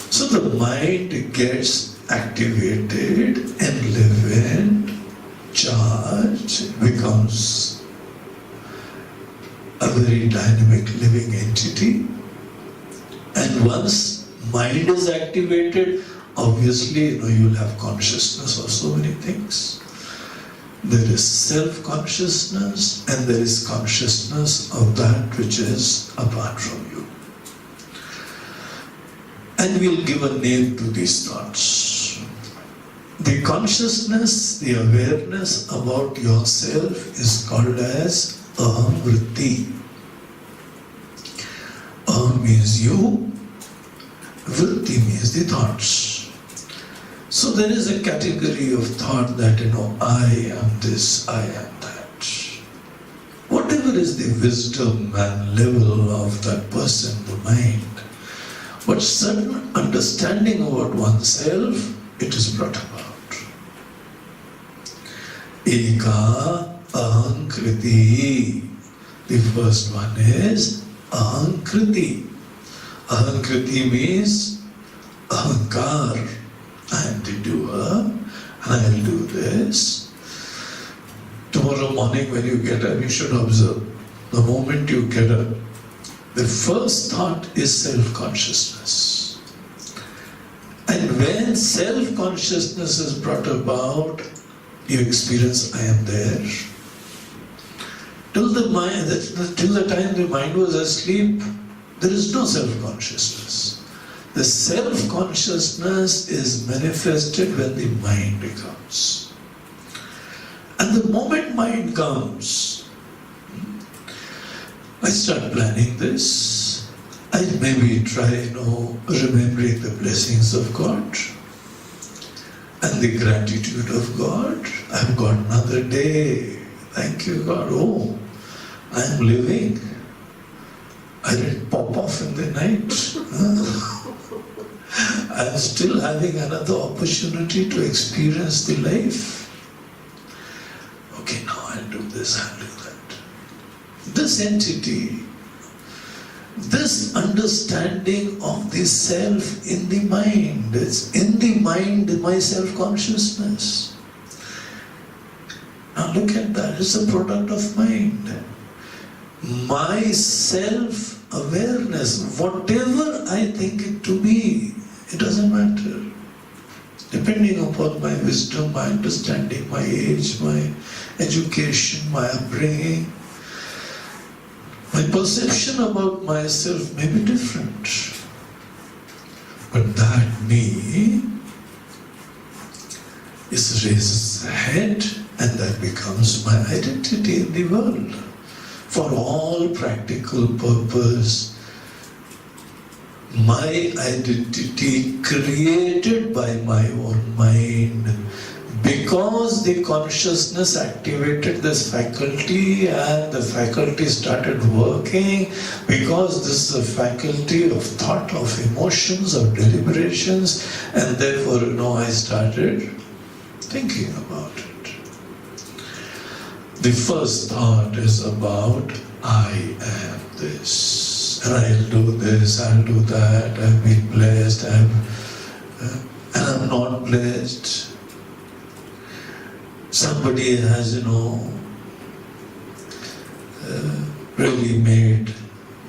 So the mind gets activated, enlivened, charged, becomes a very dynamic living entity. And once mind is activated, obviously, you'll have consciousness of so many things. There is self-consciousness and there is consciousness of that which is apart from you. And we'll give a name to these thoughts. The consciousness, the awareness about yourself is called as aham vritti. Aham means you, vritti means the thoughts. So there is a category of thought that, I am this, I am that. Whatever is the wisdom and level of that person, the mind, but certain understanding about oneself, it is brought about. Eka ahankriti. The first one is ahankriti. Ahankriti means ahankar, I am the doer, and I will do this. Tomorrow morning when you get up, you should observe. The moment you get up, the first thought is self-consciousness. And when self-consciousness is brought about, you experience I am there. Till the time the mind was asleep, there is no self-consciousness. The self-consciousness is manifested when the mind comes. And the moment mind comes, I start planning this. I maybe try, remembering the blessings of God and the gratitude of God. I've got another day. Thank you, God. Oh, I am living. I didn't pop off in the night. I am still having another opportunity to experience the life. Okay, now I'll do this, I'll do that. This entity, this understanding of the self in the mind, it's in the mind, my self-consciousness. Now look at that, it's a product of mind. My self-awareness, whatever I think it to be, it doesn't matter. Depending upon my wisdom, my understanding, my age, my education, my upbringing, my perception about myself may be different. But that me is raises head, and that becomes my identity in the world. For all practical purpose, my identity created by my own mind, because the consciousness activated this faculty and the faculty started working, because this is a faculty of thought, of emotions, of deliberations, and therefore, I started thinking about it. The first thought is about I am this, and I'll do this, I'll do that, I've been blessed, and I'm not blessed. Somebody has, really made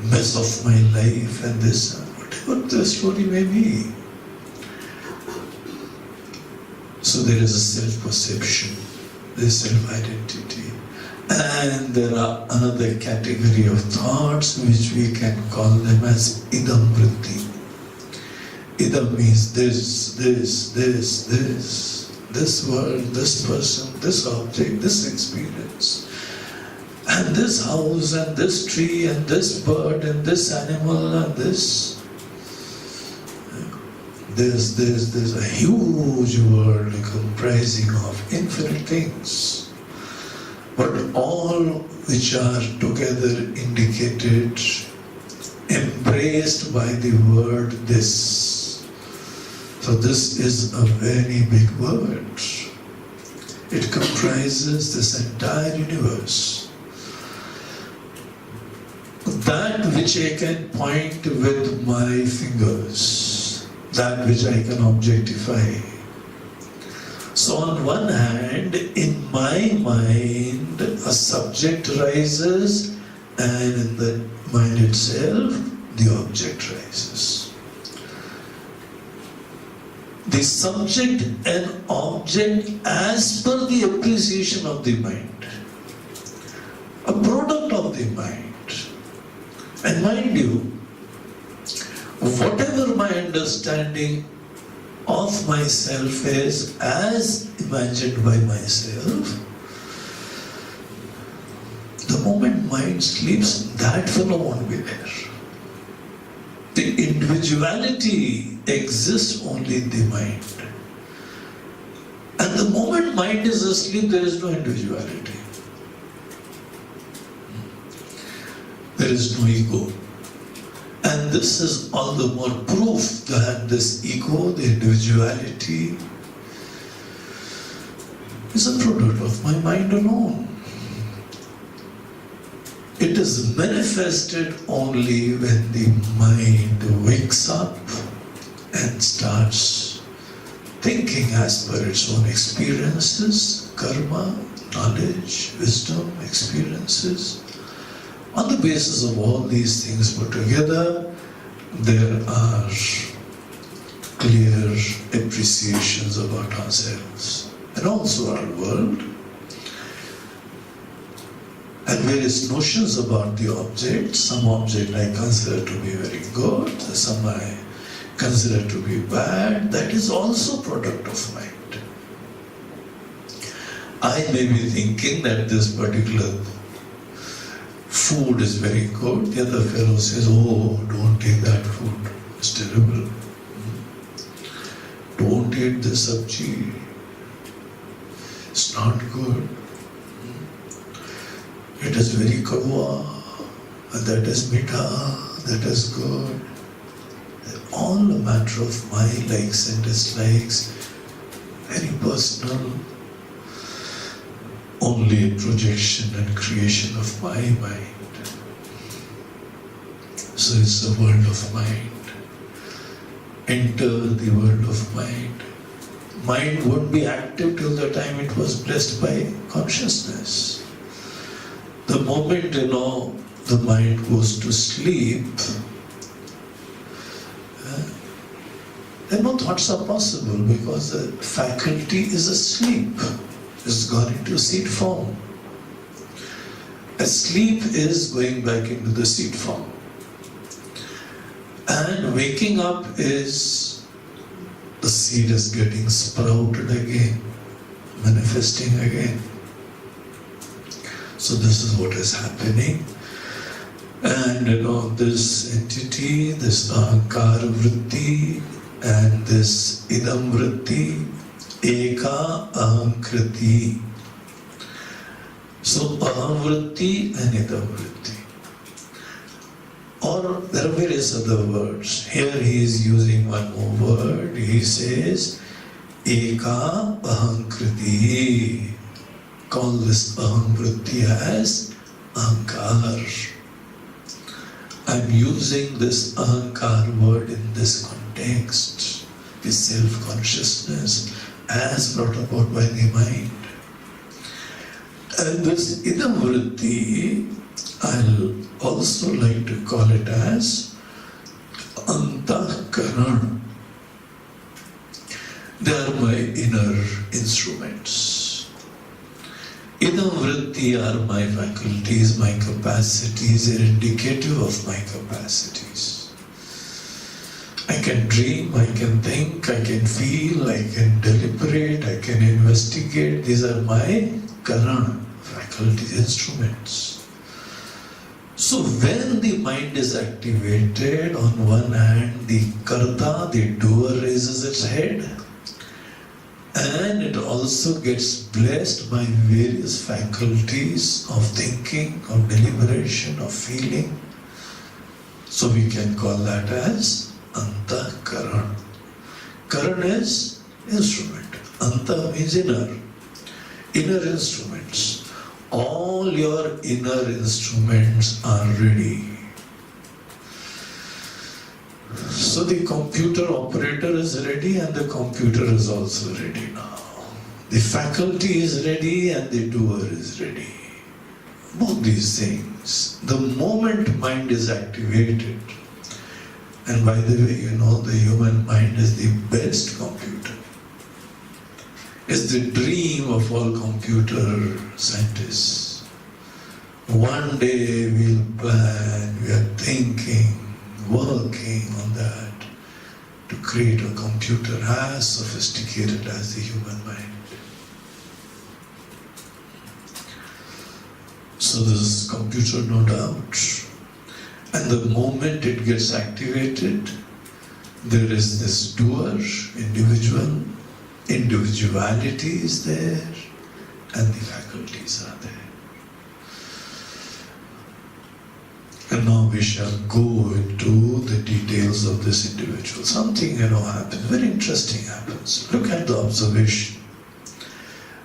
mess of my life and this, whatever the story may be. So there is a self-perception, there is self-identity. And there are another category of thoughts which we can call them as idam vritti. Idam means this world, this person, this object, this experience. And this house, and this tree, and this bird, and this animal, and this. There's a huge world comprising of infinite things. But all which are together indicated, embraced by the word this. So this is a very big word. It comprises this entire universe. That which I can point with my fingers, that which I can objectify. So on one hand, in my mind, a subject rises, and in the mind itself, the object rises. The subject and object as per the appreciation of the mind, a product of the mind. And mind you, whatever my understanding of myself is as imagined by myself, the moment mind sleeps, that fellow won't be there. The individuality exists only in the mind. And the moment mind is asleep, there is no individuality. There is no ego. And this is all the more proof that this ego, the individuality, is a product of my mind alone. It is manifested only when the mind wakes up and starts thinking as per its own experiences, karma, knowledge, wisdom, experiences. On the basis of all these things put together, there are clear appreciations about ourselves and also our world, and various notions about the object. Some object I consider to be very good, some I consider to be bad. That is also product of mind. I may be thinking that this particular food is very good. The other fellow says, oh, don't take that food, it's terrible. Don't eat this sabji, it's not good. It is very kadwa, and that is mitha, that is good. All a matter of my likes and dislikes, very personal, only a projection and creation of my mind. So it's the world of mind. Enter the world of mind. Mind won't be active till the time it was blessed by consciousness. The moment, the mind goes to sleep, then no thoughts are possible because the faculty is asleep. It's gone into seed form. Asleep is going back into the seed form. And waking up is the seed is getting sprouted again, manifesting again. So this is what is happening. And this entity, this ahankar vritti and this idam vritti, eka ahankriti. So aham vritti and idam vritti. Or there are various other words. Here he is using one more word. He says, eka ahankriti. Call this aham vritti as ahankar. I'm using this ahankar word in this context, this self-consciousness as brought about by the mind. And this idam vritti, I'll also like to call it as antahkaran. They are my inner instruments. Idam vritti are my faculties, my capacities, they're indicative of my capacities. I can dream, I can think, I can feel, I can deliberate, I can investigate. These are my karan, faculties, instruments. So when the mind is activated, on one hand the karta, the doer, raises its head, and it also gets blessed by various faculties of thinking, of deliberation, of feeling. So we can call that as antahkaran. Karan is instrument. Anta means inner. Inner instruments. All your inner instruments are ready. So the computer operator is ready and the computer is also ready now. The faculty is ready and the doer is ready. Both these things. The moment mind is activated, and by the way, the human mind is the best computer. It's the dream of all computer scientists. One day we'll plan, we are thinking, working on that to create a computer as sophisticated as the human mind. So this computer, no doubt. And the moment it gets activated, there is this doer, individuality is there, and the faculties are there. And now we shall go into the details of this individual. Something, happens, very interesting happens. Look at the observation.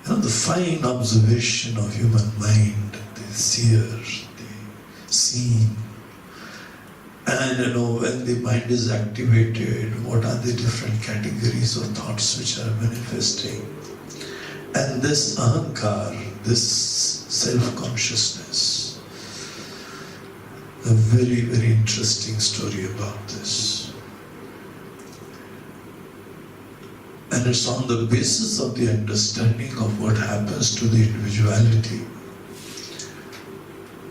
The fine observation of human mind, the seer, the seen. And when the mind is activated, what are the different categories of thoughts which are manifesting? And this ahankar, this self-consciousness, a very, very interesting story about this. And it's on the basis of the understanding of what happens to the individuality.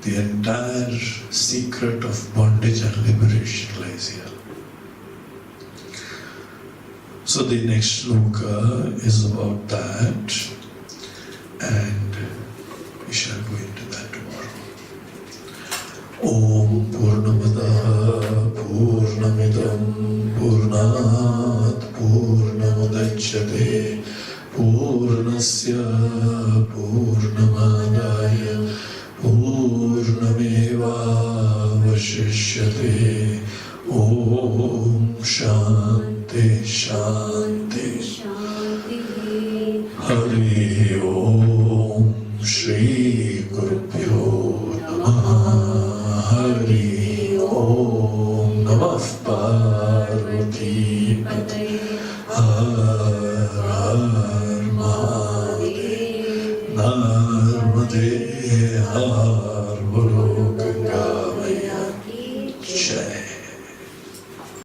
The entire secret of bondage and liberation lies here. So the next shloka is about that, and we shall go into that tomorrow. Om Purnamadaha Purnamidam Purnat Purnamudachyate Purnasya Purnamadaya Purnameva Vashishyate. Om Shanti Shanti Shanti. Hari Om Shri Gurubhyo Namaha. Hari Om Namah Parvati Pataya. Har Har Mahadev. Narmade Har Bolo Ganga Maya.